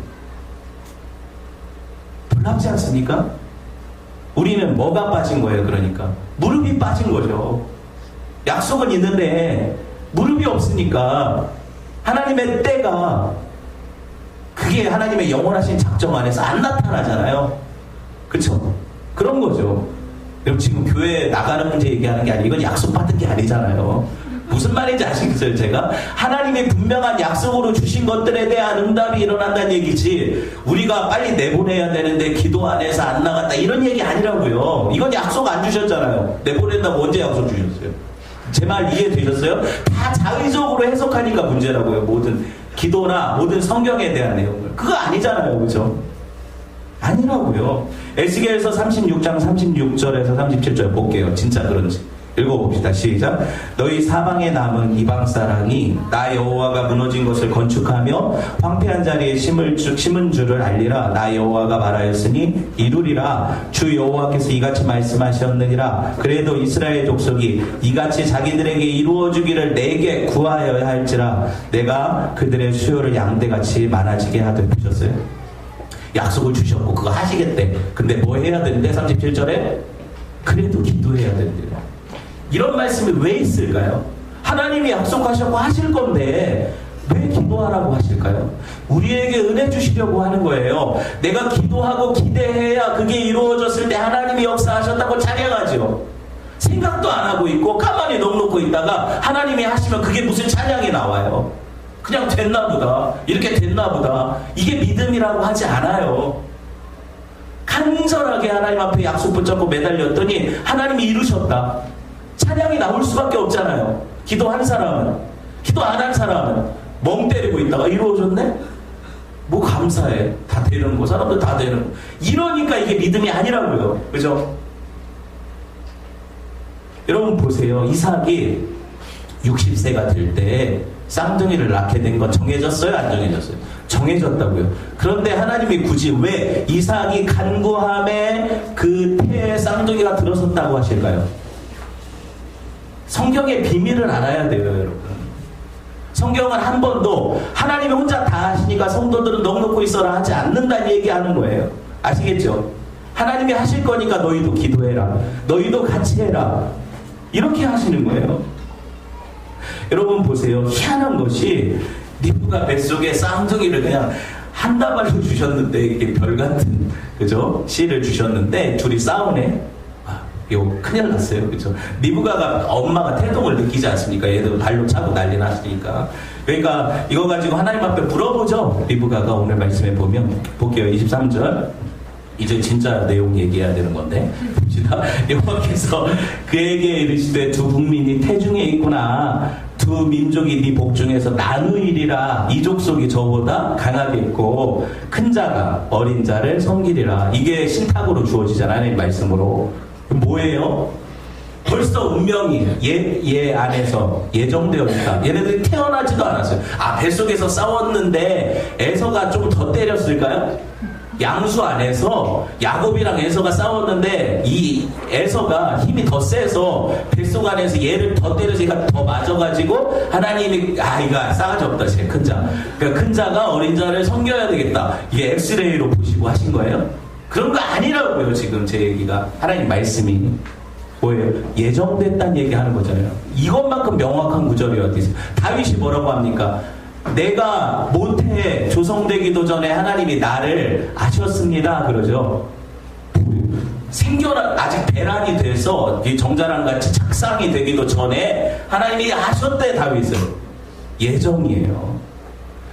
놀랍지 않습니까? 우리는 뭐가 빠진 거예요? 그러니까 무릎이 빠진 거죠. 약속은 있는데 무릎이 없으니까 하나님의 때가 그게 하나님의 영원하신 작정 안에서 안 나타나잖아요. 그쵸? 그런 거죠. 여러분 지금 교회 나가는 문제 얘기하는 게 아니고 이건 약속받은 게 아니잖아요. 무슨 말인지 아시겠어요? 제가 하나님이 분명한 약속으로 주신 것들에 대한 응답이 일어난다는 얘기지 우리가 빨리 내보내야 되는데 기도 안 해서 안 나갔다 이런 얘기 아니라고요. 이건 약속 안 주셨잖아요. 내보낸다고 언제 약속 주셨어요? 제 말 이해되셨어요? 다 자의적으로 해석하니까 문제라고요. 모든 기도나 모든 성경에 대한 내용을. 그거 아니잖아요. 그죠? 아니라고요. 에스겔서 36장 36절에서 37절 볼게요. 진짜 그런지. 읽어봅시다. 시작. 너희 사방에 남은 이방 사람이 나 여호와가 무너진 것을 건축하며 황폐한 자리에 심은 줄을 알리라. 나 여호와가 말하였으니 이루리라. 주 여호와께서 이같이 말씀하셨느니라. 그래도 이스라엘 족속이 이같이 자기들에게 이루어주기를 내게 구하여야 할지라. 내가 그들의 수요를 양떼같이 많아지게 하되. 보셨어요? 약속을 주셨고 그거 하시겠대. 근데 뭐 해야 되는데? 37절에 그래도 기도해야 된대요. 이런 말씀이 왜 있을까요? 하나님이 약속하셨고 하실 건데 왜 기도하라고 하실까요? 우리에게 은혜 주시려고 하는 거예요. 내가 기도하고 기대해야 그게 이루어졌을 때 하나님이 역사하셨다고 찬양하죠. 생각도 안 하고 있고 가만히 넋놓고 있다가 하나님이 하시면 그게 무슨 찬양이 나와요. 그냥 됐나 보다, 이렇게 됐나 보다. 이게 믿음이라고 하지 않아요. 간절하게 하나님 앞에 약속 붙잡고 매달렸더니 하나님이 이루셨다. 찬양이 나올 수밖에 없잖아요. 기도한 사람은. 기도 안 한 사람은 멍 때리고 있다가 이루어졌네? 뭐 감사해. 다 되는 거. 사람들 다 되는 거. 이러니까 이게 믿음이 아니라고요. 그죠? 여러분 보세요. 이삭이 60세가 될 때 쌍둥이를 낳게 된 건 정해졌어요? 안 정해졌어요? 정해졌다고요. 그런데 하나님이 굳이 왜 이삭이 간구함에 그 태에 쌍둥이가 들어섰다고 하실까요? 성경의 비밀을 알아야 돼요, 여러분. 성경은 한 번도 하나님이 혼자 다 하시니까 성도들은 넋놓고 있어라 하지 않는다는 얘기하는 거예요. 아시겠죠? 하나님이 하실 거니까 너희도 기도해라. 너희도 같이 해라. 이렇게 하시는 거예요. 여러분 보세요. 희한한 것이 리브가 뱃속에 쌍둥이를 그냥 한 다발로 주셨는데 이게 별 같은 그죠? 씨를 주셨는데 둘이 싸우네. 이거 큰일 났어요. 그죠? 리브가가 엄마가 태동을 느끼지 않습니까? 얘들 발로 차고 난리 났으니까. 그러니까 이거 가지고 하나님 앞에 물어보죠. 리브가가 오늘 말씀에 보면 볼게요. 23절. 이제 진짜 내용 얘기해야 되는 건데 봅시다. 여호와께서 그에게 이르시되 두 국민이 태중에 있구나. 두 민족이 네 복중에서 나누이리라. 이 족속이 저보다 강하겠고 큰 자가 어린 자를 섬기리라. 이게 신탁으로 주어지잖아요. 이 말씀으로. 뭐예요? 벌써 운명이 얘 안에서 예정되어 있다. 얘네들이 태어나지도 않았어요. 아, 뱃속에서 싸웠는데 에서가 좀 더 때렸을까요? 양수 안에서 야곱이랑 에서가 싸웠는데 이 에서가 힘이 더 세서 뱃속 안에서 얘를 더 때려서 더 맞아가지고 하나님이 이거 싸가지 없다. 제 큰 자. 그러니까 큰 자가 어린 자를 섬겨야 되겠다. 이게 엑스레이로 보시고 하신 거예요? 그런 거 아니라고요. 지금 제 얘기가. 하나님 말씀이 뭐예요? 예정됐다는 얘기하는 거잖아요. 이것만큼 명확한 구절이 어디 있어요? 다윗이 뭐라고 합니까? 내가 모태에 조성되기도 전에 하나님이 나를 아셨습니다. 그러죠. 생겨나 아직 배란이 돼서 정자랑같이 착상이 되기도 전에 하나님이 아셨대. 다윗을. 예정이에요.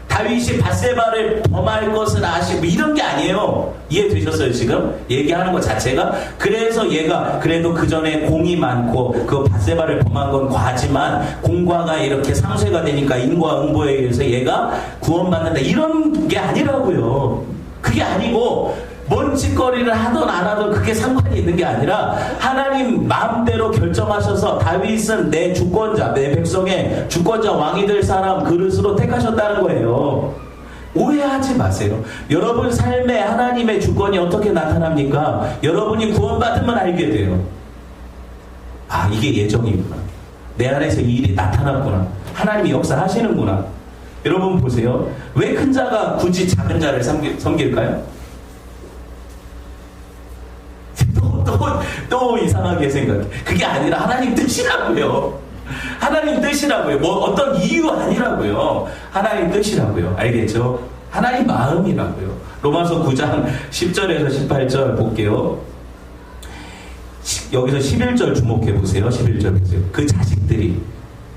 다윗이 밧세바를 범할 것을 아시고 이런 게 아니에요. 이해되셨어요? 지금 얘기하는 것 자체가. 그래서 얘가 그래도 그 전에 공이 많고 그 밧세바를 범한 건 과지만 공과가 이렇게 상쇄가 되니까 인과 응보에 의해서 얘가 구원받는다. 이런 게 아니라고요. 그게 아니고 뭔 짓거리를 하든 안 하든 그게 상관이 있는 게 아니라 하나님 마음대로 결정하셔서 다윗은 내 주권자, 내 백성의 주권자 왕이 될 사람 그릇으로 택하셨다는 거예요. 오해하지 마세요. 여러분 삶에 하나님의 주권이 어떻게 나타납니까? 여러분이 구원받으면 알게 돼요. 아, 이게 예정이구나. 내 안에서 이 일이 나타났구나. 하나님이 역사하시는구나. 여러분 보세요. 왜 큰 자가 굳이 작은 자를 섬길까요? 또 이상하게 생각해. 그게 아니라 하나님 뜻이라고요. 하나님 뜻이라고요. 뭐 어떤 이유 아니라고요. 하나님 뜻이라고요. 알겠죠? 하나님 마음이라고요. 로마서 9장 10절에서 18절 볼게요. 여기서 11절 주목해 보세요. 11절 보세요. 그 자식들이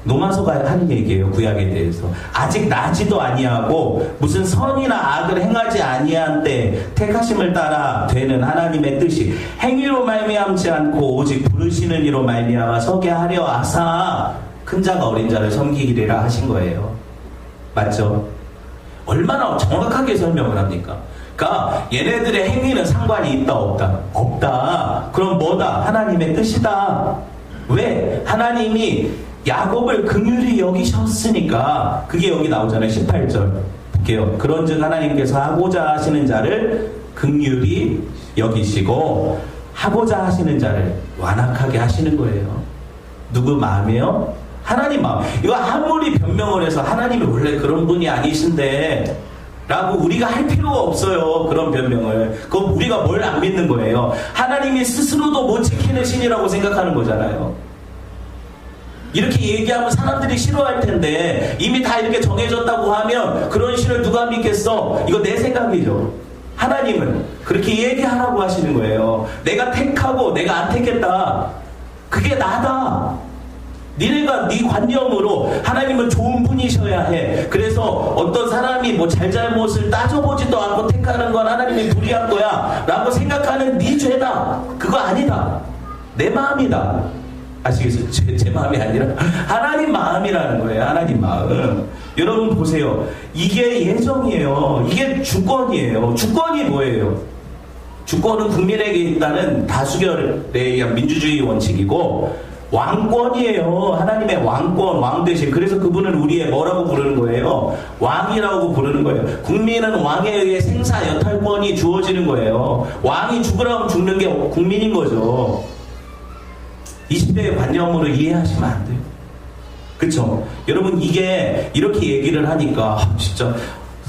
로마서가 하는 얘기예요. 구약에 대해서. 아직 나지도 아니하고 무슨 선이나 악을 행하지 아니한 때 택하심을 따라 되는 하나님의 뜻이 행위로 말미암지 않고 오직 부르시는 이로 말미암아 서게 하려 하사 큰 자가 어린 자를 섬기리라 하신 거예요. 맞죠? 얼마나 정확하게 설명을 합니까? 그러니까 얘네들의 행위는 상관이 있다 없다? 없다. 그럼 뭐다? 하나님의 뜻이다. 왜? 하나님이 야곱을 긍휼히 여기셨으니까. 그게 여기 나오잖아요. 18절 볼게요. 그런즉 하나님께서 하고자 하시는 자를 긍휼히 여기시고 하고자 하시는 자를 완악하게 하시는 거예요. 누구 마음이요? 하나님 마음. 이거 아무리 변명을 해서 하나님이 원래 그런 분이 아니신데 라고 우리가 할 필요가 없어요. 그런 변명을. 그건 우리가 뭘 안 믿는 거예요. 하나님이 스스로도 못 지키는 신이라고 생각하는 거잖아요. 이렇게 얘기하면 사람들이 싫어할 텐데 이미 다 이렇게 정해졌다고 하면 그런 신을 누가 믿겠어? 이거 내 생각이죠. 하나님은 그렇게 얘기하라고 하시는 거예요. 내가 택하고 내가 안 택했다. 그게 나다. 니네가 네 관념으로 하나님은 좋은 분이셔야 해. 그래서 어떤 사람이 뭐 잘잘못을 따져보지도 않고 택하는 건 하나님이 불의한 거야 라고 생각하는 네 죄다. 그거 아니다. 내 마음이다. 아시겠어요? 제 마음이 아니라 하나님 마음이라는 거예요. 하나님 마음. 여러분 보세요. 이게 예정이에요. 이게 주권이에요. 주권이 뭐예요? 주권은 국민에게 있다는 다수결에 의한 민주주의 원칙이고 왕권이에요. 하나님의 왕권, 왕 대신. 그래서 그분은 우리의 뭐라고 부르는 거예요? 왕이라고 부르는 거예요. 국민은 왕에 의해 생사 여탈권이 주어지는 거예요. 왕이 죽으라면 죽는 게 국민인 거죠. 20대의 관념으로 이해하시면 안 돼요. 그쵸? 여러분 이게 이렇게 얘기를 하니까 진짜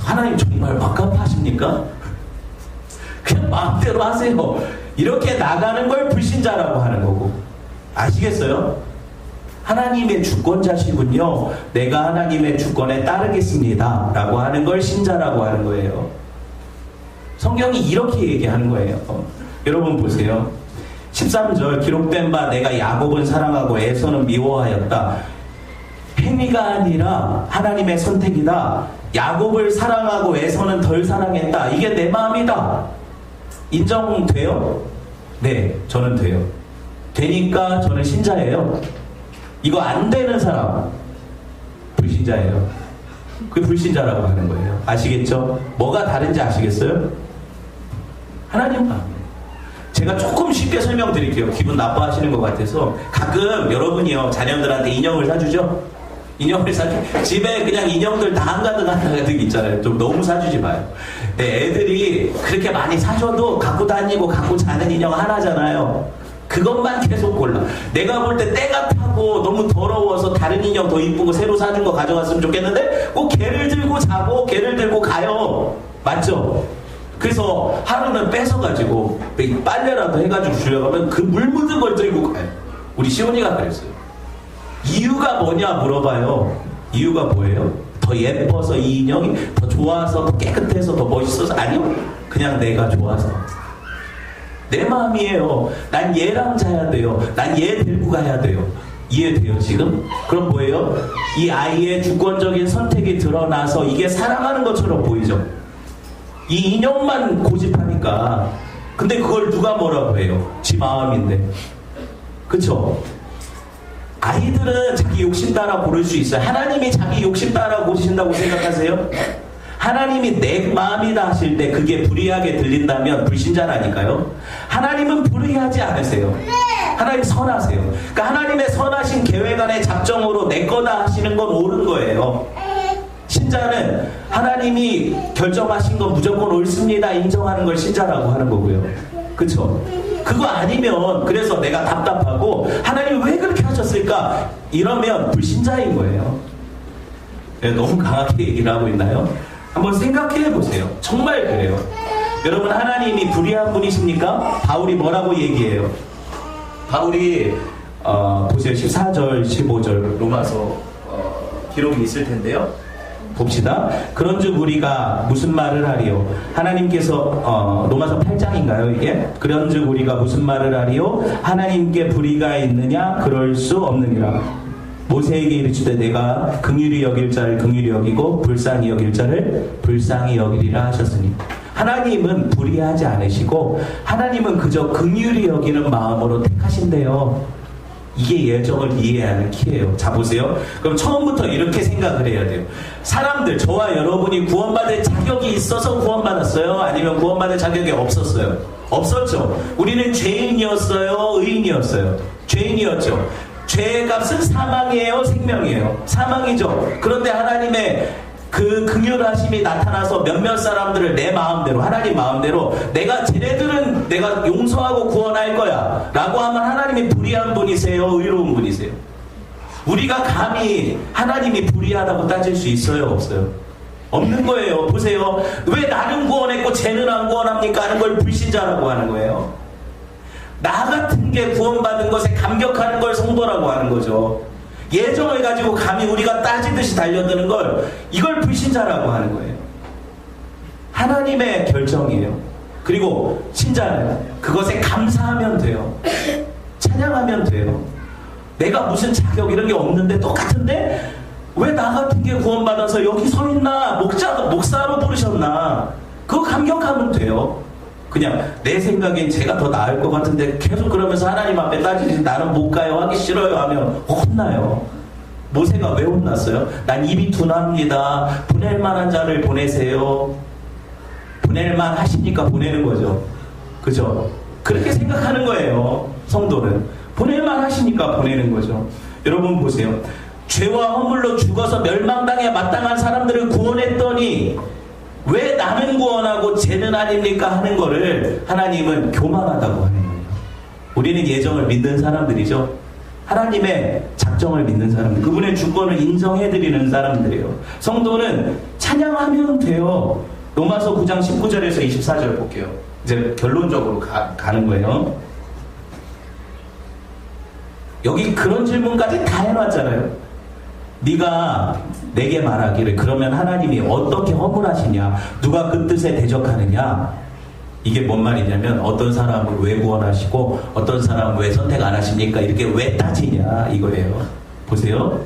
하나님 정말 막갑하십니까? 그냥 마음대로 하세요. 이렇게 나가는 걸 불신자라고 하는 거고. 아시겠어요? 하나님의 주권자시군요. 내가 하나님의 주권에 따르겠습니다 라고 하는 걸 신자라고 하는 거예요. 성경이 이렇게 얘기하는 거예요. 여러분 보세요. 13절 기록된 바 내가 야곱은 사랑하고 에서는 미워하였다. 행위가 아니라 하나님의 선택이다. 야곱을 사랑하고 에서는 덜 사랑했다. 이게 내 마음이다. 인정돼요? 네, 저는 돼요. 되니까 저는 신자예요. 이거 안 되는 사람 불신자예요. 그게 불신자라고 하는 거예요. 아시겠죠? 뭐가 다른지 아시겠어요? 하나님 마음. 제가 조금 쉽게 설명드릴게요. 기분 나빠하시는 것 같아서. 가끔 여러분이요 자녀들한테 인형을 사주죠? 인형을 집에 그냥 인형들 다 한가득 있잖아요. 좀 너무 사주지 마요. 네, 애들이 그렇게 많이 사줘도 갖고 다니고 갖고 자는 인형 하나잖아요. 그것만 계속 골라. 내가 볼 때 때가 타고 너무 더러워서 다른 인형 더 이쁘고 새로 사준 거 가져갔으면 좋겠는데 꼭 걔를 들고 자고 걔를 들고 가요. 맞죠? 그래서 하루는 뺏어가지고 빨래라도 해가지고 주려고 하면 그 물 묻은 걸 들고 가요. 우리 시온이가 그랬어요. 이유가 뭐냐 물어봐요. 이유가 뭐예요? 더 예뻐서 이 인형이 더 좋아서 더 깨끗해서 더 멋있어서? 아니요. 그냥 내가 좋아서. 내 마음이에요. 난 얘랑 자야 돼요. 난 얘 들고 가야 돼요. 이해돼요 지금? 그럼 뭐예요? 이 아이의 주권적인 선택이 드러나서 이게 사랑하는 것처럼 보이죠? 이 인형만 고집하니까. 근데 그걸 누가 뭐라고 해요? 지 마음인데. 그쵸? 아이들은 자기 욕심 따라 고를 수 있어요. 하나님이 자기 욕심 따라 고르신다고 생각하세요? 하나님이 내 마음이다 하실 때 그게 불의하게 들린다면 불신자라니까요. 하나님은 불의하지 않으세요. 하나님 선하세요. 그러니까 하나님의 선하신 계획 안의 작정으로 내 거다 하시는 건 옳은 거예요. 신자는 하나님이 결정하신 건 무조건 옳습니다 인정하는 걸 신자라고 하는 거고요. 그쵸? 그거 아니면 그래서 내가 답답하고 하나님 왜 그렇게 하셨을까? 이러면 불신자인 거예요. 너무 강하게 얘기를 하고 있나요? 한번 생각해 보세요. 정말 그래요. 여러분 하나님이 불의한 분이십니까? 바울이 뭐라고 얘기해요? 바울이 보세요. 14절 15절 로마서 기록이 있을 텐데요. 봅시다. 그런즉 우리가 무슨 말을 하리요? 하나님께서 로마서 8장인가요 이게? 그런즉 우리가 무슨 말을 하리요? 하나님께 불의가 있느냐? 그럴 수 없느니라. 모세에게 이르시되 내가 긍휼히 여길 자를 긍휼히 여기고 불쌍히 여길 자를 불쌍히 여기리라 하셨으니 하나님은 불의하지 않으시고 하나님은 그저 긍휼히 여기는 마음으로 택하신대요. 이게 예정을 이해하는 키예요. 자 보세요. 그럼 처음부터 이렇게 생각을 해야 돼요. 사람들 저와 여러분이 구원받을 자격이 있어서 구원받았어요? 아니면 구원받을 자격이 없었어요? 없었죠. 우리는 죄인이었어요? 의인이었어요? 죄인이었죠. 죄의 값은 사망이에요? 생명이에요? 사망이죠. 그런데 하나님의 그 긍휼하심이 나타나서 몇몇 사람들을 내 마음대로 하나님 마음대로 내가 쟤네들은 내가 용서하고 구원할 거야 라고 하면 하나님이 불의한 분이세요? 의로운 분이세요? 우리가 감히 하나님이 불의하다고 따질 수 있어요? 없어요? 없는 거예요. 보세요. 왜 나는 구원했고 쟤는 안 구원합니까? 하는 걸 불신자라고 하는 거예요. 나 같은 게 구원받은 것에 감격하는 걸 성도라고 하는 거죠. 예정을 가지고 감히 우리가 따지듯이 달려드는 걸, 이걸 불신자라고 하는 거예요. 하나님의 결정이에요. 그리고 신자는 그것에 감사하면 돼요. 찬양하면 돼요. 내가 무슨 자격 이런 게 없는데 똑같은데 왜 나 같은 게 구원받아서 여기 서 있나? 목사로 부르셨나? 그거 감격하면 돼요. 그냥 내 생각엔 제가 더 나을 것 같은데 계속 그러면서 하나님 앞에 따지지, 나는 못 가요, 하기 싫어요 하면 혼나요. 모세가 왜 혼났어요? 난 입이 둔합니다. 보낼 만한 자를 보내세요. 보낼만 하시니까 보내는 거죠. 그죠? 그렇게 생각하는 거예요. 성도는 보낼만 하시니까 보내는 거죠. 여러분 보세요. 죄와 허물로 죽어서 멸망당에 마땅한 사람들을 구원했더니 왜 나는 구원하고 쟤는 아닙니까 하는 거를 하나님은 교만하다고 하는 거예요. 우리는 예정을 믿는 사람들이죠. 하나님의 작정을 믿는 사람들, 그분의 주권을 인정해드리는 사람들이에요. 성도는 찬양하면 돼요. 로마서 9장 19절에서 24절 볼게요. 이제 결론적으로 가는 거예요. 여기 그런 질문까지 다 해놨잖아요. 네가 내게 말하기를 그러면 하나님이 어떻게 허물하시냐, 누가 그 뜻에 대적하느냐. 이게 뭔 말이냐면 어떤 사람을 왜 구원하시고 어떤 사람을 왜 선택 안 하십니까, 이렇게 왜 따지냐 이거예요. 보세요.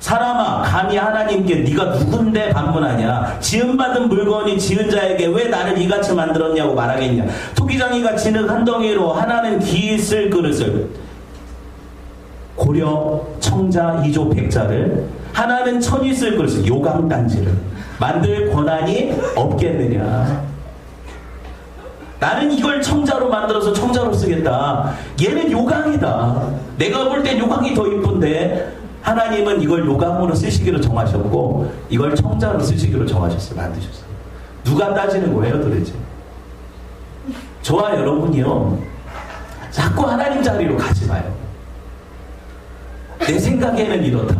사람아, 감히 하나님께 네가 누군데 반문하냐? 지음받은 물건이 지은 자에게 왜 나를 이같이 만들었냐고 말하겠냐? 토기장이가 진흙 한 덩이로 하나는 기 있을 그릇을, 고려 청자 2조 100자를, 하나는 천이 쓸 그릇을, 요강단지를 만들 권한이 없겠느냐? 나는 이걸 청자로 만들어서 청자로 쓰겠다. 얘는 요강이다. 내가 볼 땐 요강이 더 이쁜데 하나님은 이걸 요강으로 쓰시기로 정하셨고 이걸 청자로 쓰시기로 정하셨어요. 만드셨어요. 누가 따지는 거예요 도대체? 저와 여러분이요, 자꾸 하나님 자리로 가지 마요. 내 생각에는 이렇다,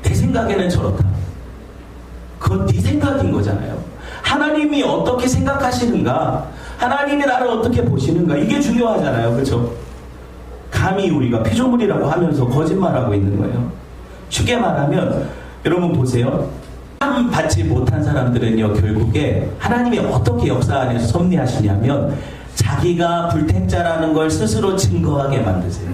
내 생각에는 저렇다. 그건 네 생각인 거잖아요. 하나님이 어떻게 생각하시는가, 하나님이 나를 어떻게 보시는가, 이게 중요하잖아요. 그렇죠? 감히 우리가 피조물이라고 하면서 거짓말하고 있는 거예요. 쉽게 말하면 여러분 보세요. 참 받지 못한 사람들은요, 결국에 하나님이 어떻게 역사 안에서 섭리하시냐면 자기가 불택자라는 걸 스스로 증거하게 만드세요.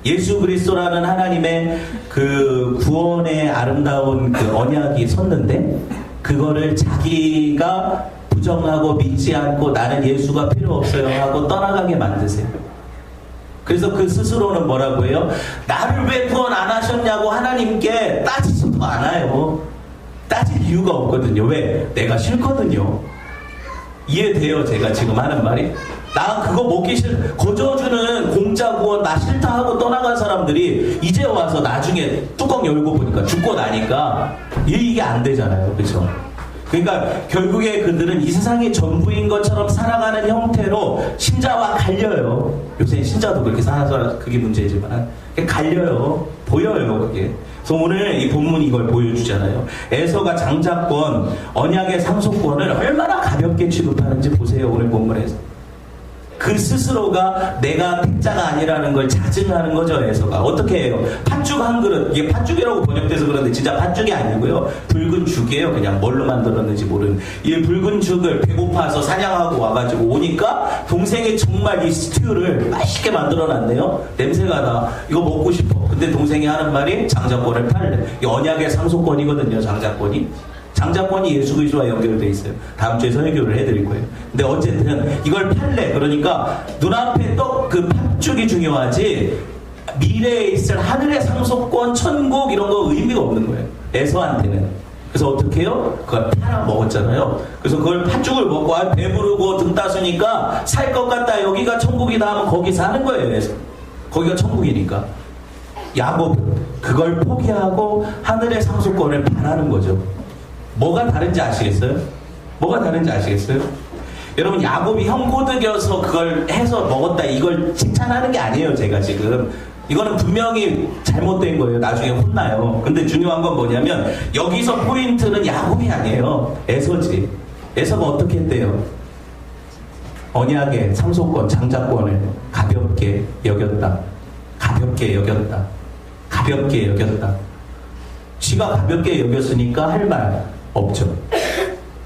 예수 그리스도라는 하나님의 그 구원의 아름다운 그 언약이 섰는데 그거를 자기가 부정하고 믿지 않고 나는 예수가 필요 없어요 하고 떠나가게 만드세요. 그래서 그 스스로는 뭐라고 해요? 나를 왜 구원 안 하셨냐고 하나님께 따지지도 않아요. 따질 이유가 없거든요. 왜? 내가 싫거든요. 이해돼요? 제가 지금 하는 말이? 나 그거 먹기 거저주는 공짜 구원 나 싫다 하고 떠나간 사람들이 이제 와서 나중에 뚜껑 열고 보니까 죽고 나니까 이게 안 되잖아요. 그렇죠? 그러니까 결국에 그들은 이 세상이 전부인 것처럼 살아가는 형태로 신자와 갈려요. 요새 신자도 그렇게 살아서 그게 문제지만 갈려요. 보여요 그게. 그래서 오늘 이 본문이 이걸 보여주잖아요. 에서가 장자권, 언약의 상속권을 얼마나 가볍게 취급하는지 보세요. 오늘 본문에서. 그 스스로가 내가 택자가 아니라는 걸 자증하는 거죠. 에서가 어떻게 해요? 팥죽 한 그릇, 이게 팥죽이라고 번역돼서 그런데 진짜 팥죽이 아니고요, 붉은 죽이에요. 그냥 뭘로 만들었는지 모르는 이 붉은 죽을 배고파서 사냥하고 와가지고 오니까 동생이 정말 이 스튜를 맛있게 만들어놨네요. 냄새가 나, 이거 먹고 싶어. 근데 동생이 하는 말이 장자권을 팔래. 이 언약의 상속권이거든요. 장자권이 예수 그리스도와 연결되어 있어요. 다음 주에 설교를 해드릴 거예요. 근데 어쨌든 이걸 팔래. 그러니까 눈앞에 떡 그 팥죽이 중요하지 미래에 있을 하늘의 상속권, 천국 이런 거 의미가 없는 거예요. 에서한테는. 그래서 어떻게 해요? 그걸 팔아 먹었잖아요. 그래서 그걸 팥죽을 먹고 배부르고 등 따스니까 살 것 같다, 여기가 천국이다 하면 거기 사는 거예요. 에서. 거기가 천국이니까. 야곱은 그걸 포기하고 하늘의 상속권을 바라는 거죠. 뭐가 다른지 아시겠어요? 뭐가 다른지 아시겠어요? 여러분, 야곱이 형고득여서 그걸 해서 먹었다, 이걸 칭찬하는 게 아니에요. 제가 지금 이거는 분명히 잘못된 거예요. 나중에 혼나요. 근데 중요한 건 뭐냐면 여기서 포인트는 야곱이 아니에요. 에서지. 에서가 어떻게 했대요? 언약의 상속권, 장자권을 가볍게 여겼다. 가볍게 여겼다. 가볍게 여겼다. 지가 가볍게 여겼으니까 할 말 없죠.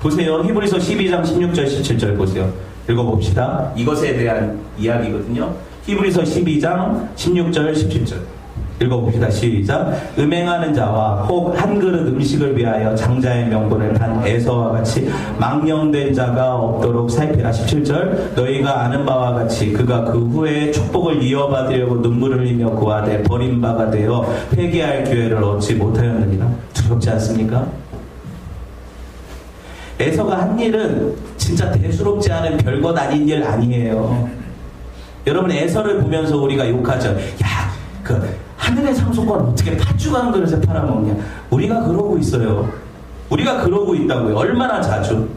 보세요. 히브리서 12장 16절 17절 보세요. 읽어봅시다. 이것에 대한 이야기거든요. 히브리서 12장 16절 17절 읽어봅시다. 시작. 음행하는 자와 혹 한 그릇 음식을 위하여 장자의 명분을 판 에서와 같이 망령된 자가 없도록 살피라. 17절. 너희가 아는 바와 같이 그가 그 후에 축복을 이어받으려고 눈물을 흘리며 구하되 버림바가 되어 회개할 기회를 얻지 못하였느니라. 두렵지 않습니까? 에서가 한 일은 진짜 대수롭지 않은 별것 아닌 일 아니에요. 여러분, 에서를 보면서 우리가 욕하죠. 야, 하늘의 상속권 어떻게 팥죽 한 그릇에 팔아먹냐. 우리가 그러고 있어요. 우리가 그러고 있다고요. 얼마나 자주.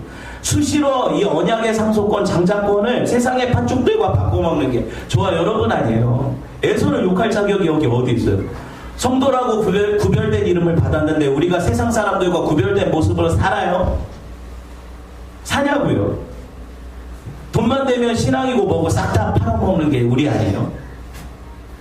수시로 이 언약의 상속권, 장자권을 세상의 팥죽들과 바꿔먹는 게 저와 여러분 아니에요. 에서를 욕할 자격이 여기 어디 있어요? 성도라고 구별된 이름을 받았는데 우리가 세상 사람들과 구별된 모습으로 살아요? 사냐고요. 돈만 되면 신앙이고 뭐고 싹 다 팔아먹는 게 우리 아니에요?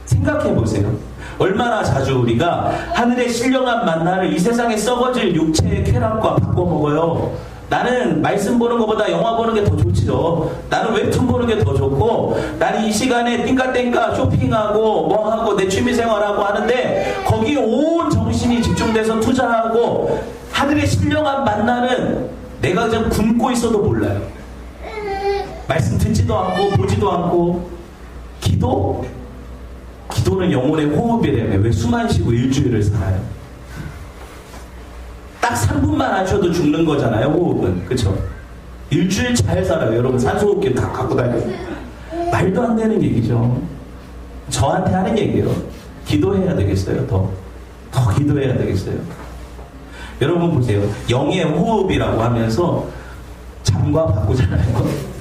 생각해보세요. 얼마나 자주 우리가 하늘의 신령한 만나를 이 세상에 썩어질 육체의 쾌락과 바꿔먹어요. 나는 말씀 보는 것보다 영화 보는 게 더 좋지요. 나는 웹툰 보는 게 더 좋고, 나는 이 시간에 띵까띵까 쇼핑하고 뭐하고 내 취미생활하고 하는데 거기에 온 정신이 집중돼서 투자하고 하늘의 신령한 만나는 내가 그냥 굶고 있어도 몰라요. 말씀 듣지도 않고 보지도 않고. 기도는 영혼의 호흡이라며. 왜 숨 안 쉬고 일주일을 살아요? 딱 3분만 안 쉬어도 죽는 거잖아요, 호흡은. 그쵸? 일주일 잘 살아요. 여러분 산소호흡기 다 갖고 다녀요. 말도 안 되는 얘기죠. 저한테 하는 얘기예요. 기도해야 되겠어요. 더 기도해야 되겠어요. 여러분 보세요. 영의 호흡이라고 하면서 잠과 바꾸잖아요.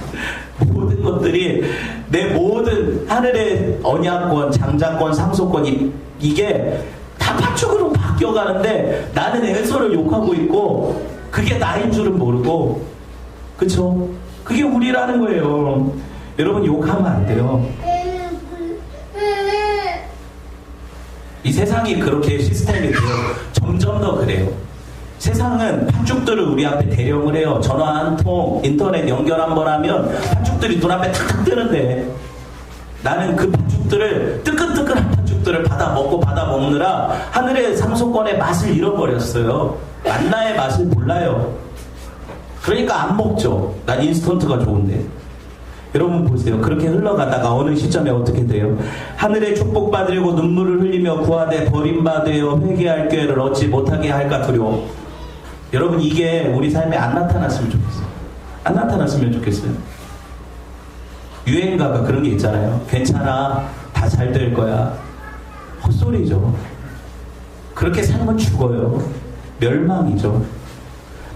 모든 것들이 내 모든 하늘의 언약권, 장자권, 상속권 이게 다 팥죽으로 바뀌어가는데 나는 에서를 욕하고 있고 그게 나인 줄은 모르고. 그쵸? 그게 우리라는 거예요. 여러분 욕하면 안 돼요. 이 세상이 그렇게 시스템이 돼요. 점점 더 그래요. 세상은 팥죽들을 우리 앞에 대령을 해요. 전화 한 통, 인터넷 연결 한번 하면 팥죽들이 눈앞에 탁탁 뜨는데 나는 그 팥죽들을, 뜨끈뜨끈한 팥죽들을 받아 먹느라 하늘의 상속권의 맛을 잃어버렸어요. 만나의 맛을 몰라요. 그러니까 안 먹죠. 난 인스턴트가 좋은데. 여러분 보세요. 그렇게 흘러가다가 어느 시점에 어떻게 돼요? 하늘의 축복 받으려고 눈물을 흘리며 구하되 버림받으려 회개할 기회를 얻지 못하게 할까 두려워. 여러분 이게 우리 삶에 안 나타났으면 좋겠어요. 안 나타났으면 좋겠어요. 유행가가 그런 게 있잖아요. 괜찮아, 다 잘 될 거야. 헛소리죠. 그렇게 살면 죽어요. 멸망이죠.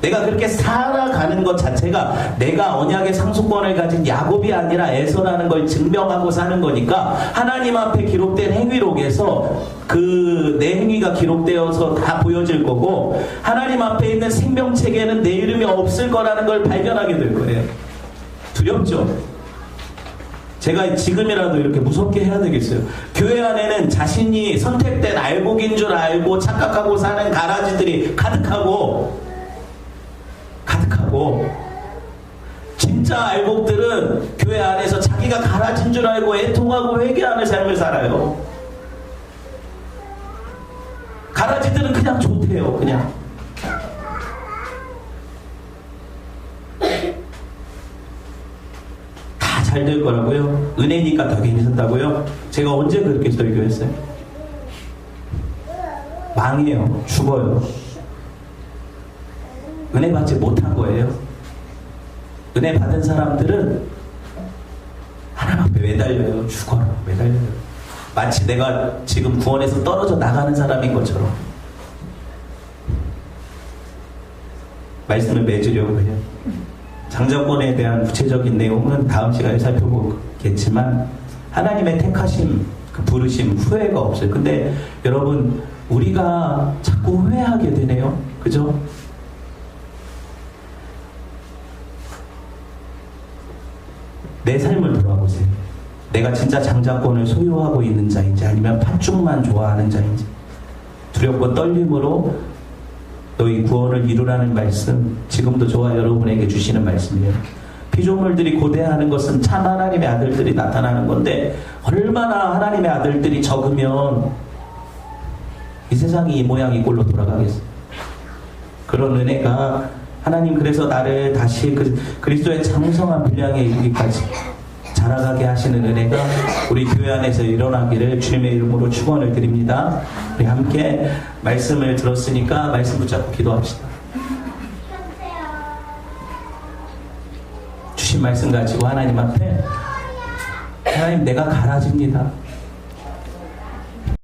내가 그렇게 살아가는 것 자체가 내가 언약의 상속권을 가진 야곱이 아니라 에서라는 걸 증명하고 사는 거니까 하나님 앞에 기록된 행위록에서 그 내 행위가 기록되어서 다 보여질 거고 하나님 앞에 있는 생명책에는 내 이름이 없을 거라는 걸 발견하게 될 거예요. 두렵죠? 제가 지금이라도 이렇게 무섭게 해야 되겠어요. 교회 안에는 자신이 선택된 알곡인 줄 알고 착각하고 사는 가라지들이 가득하고 진짜 알곡들은 교회 안에서 자기가 가라진 줄 알고 애통하고 회개하는 삶을 살아요. 가라지들은 그냥 좋대요. 그냥 다 잘 될 거라고요? 은혜니까 더 괜찮다고요? 제가 언제 그렇게 설교했어요? 망해요. 죽어요. 은혜 받지 못한 거예요. 은혜 받은 사람들은 하나님 앞에 매달려요. 죽어라. 매달려요. 마치 내가 지금 구원에서 떨어져 나가는 사람인 것처럼. 말씀을 맺으려고 그냥. 장자권에 대한 구체적인 내용은 다음 시간에 살펴보겠지만 하나님의 택하심, 그 부르심, 후회가 없어요. 근데 여러분 우리가 자꾸 후회하게 되네요. 그죠? 내 삶을 돌아보세요. 내가 진짜 장자권을 소유하고 있는 자인지 아니면 팥죽만 좋아하는 자인지. 두렵고 떨림으로 너희 구원을 이루라는 말씀, 지금도 저와 여러분에게 주시는 말씀이에요. 피조물들이 고대하는 것은 참 하나님의 아들들이 나타나는 건데, 얼마나 하나님의 아들들이 적으면 이 세상이 이 모양 이 꼴로 돌아가겠어요. 그런 은혜가 하나님, 그래서 나를 다시 그리스도의 장성한 분량에 이르기까지 자라가게 하시는 은혜가 우리 교회 안에서 일어나기를 주님의 이름으로 축원을 드립니다. 우리 함께 말씀을 들었으니까 말씀 붙잡고 기도합시다. 주신 말씀 가지고 하나님 앞에, 하나님, 내가 갈아집니다.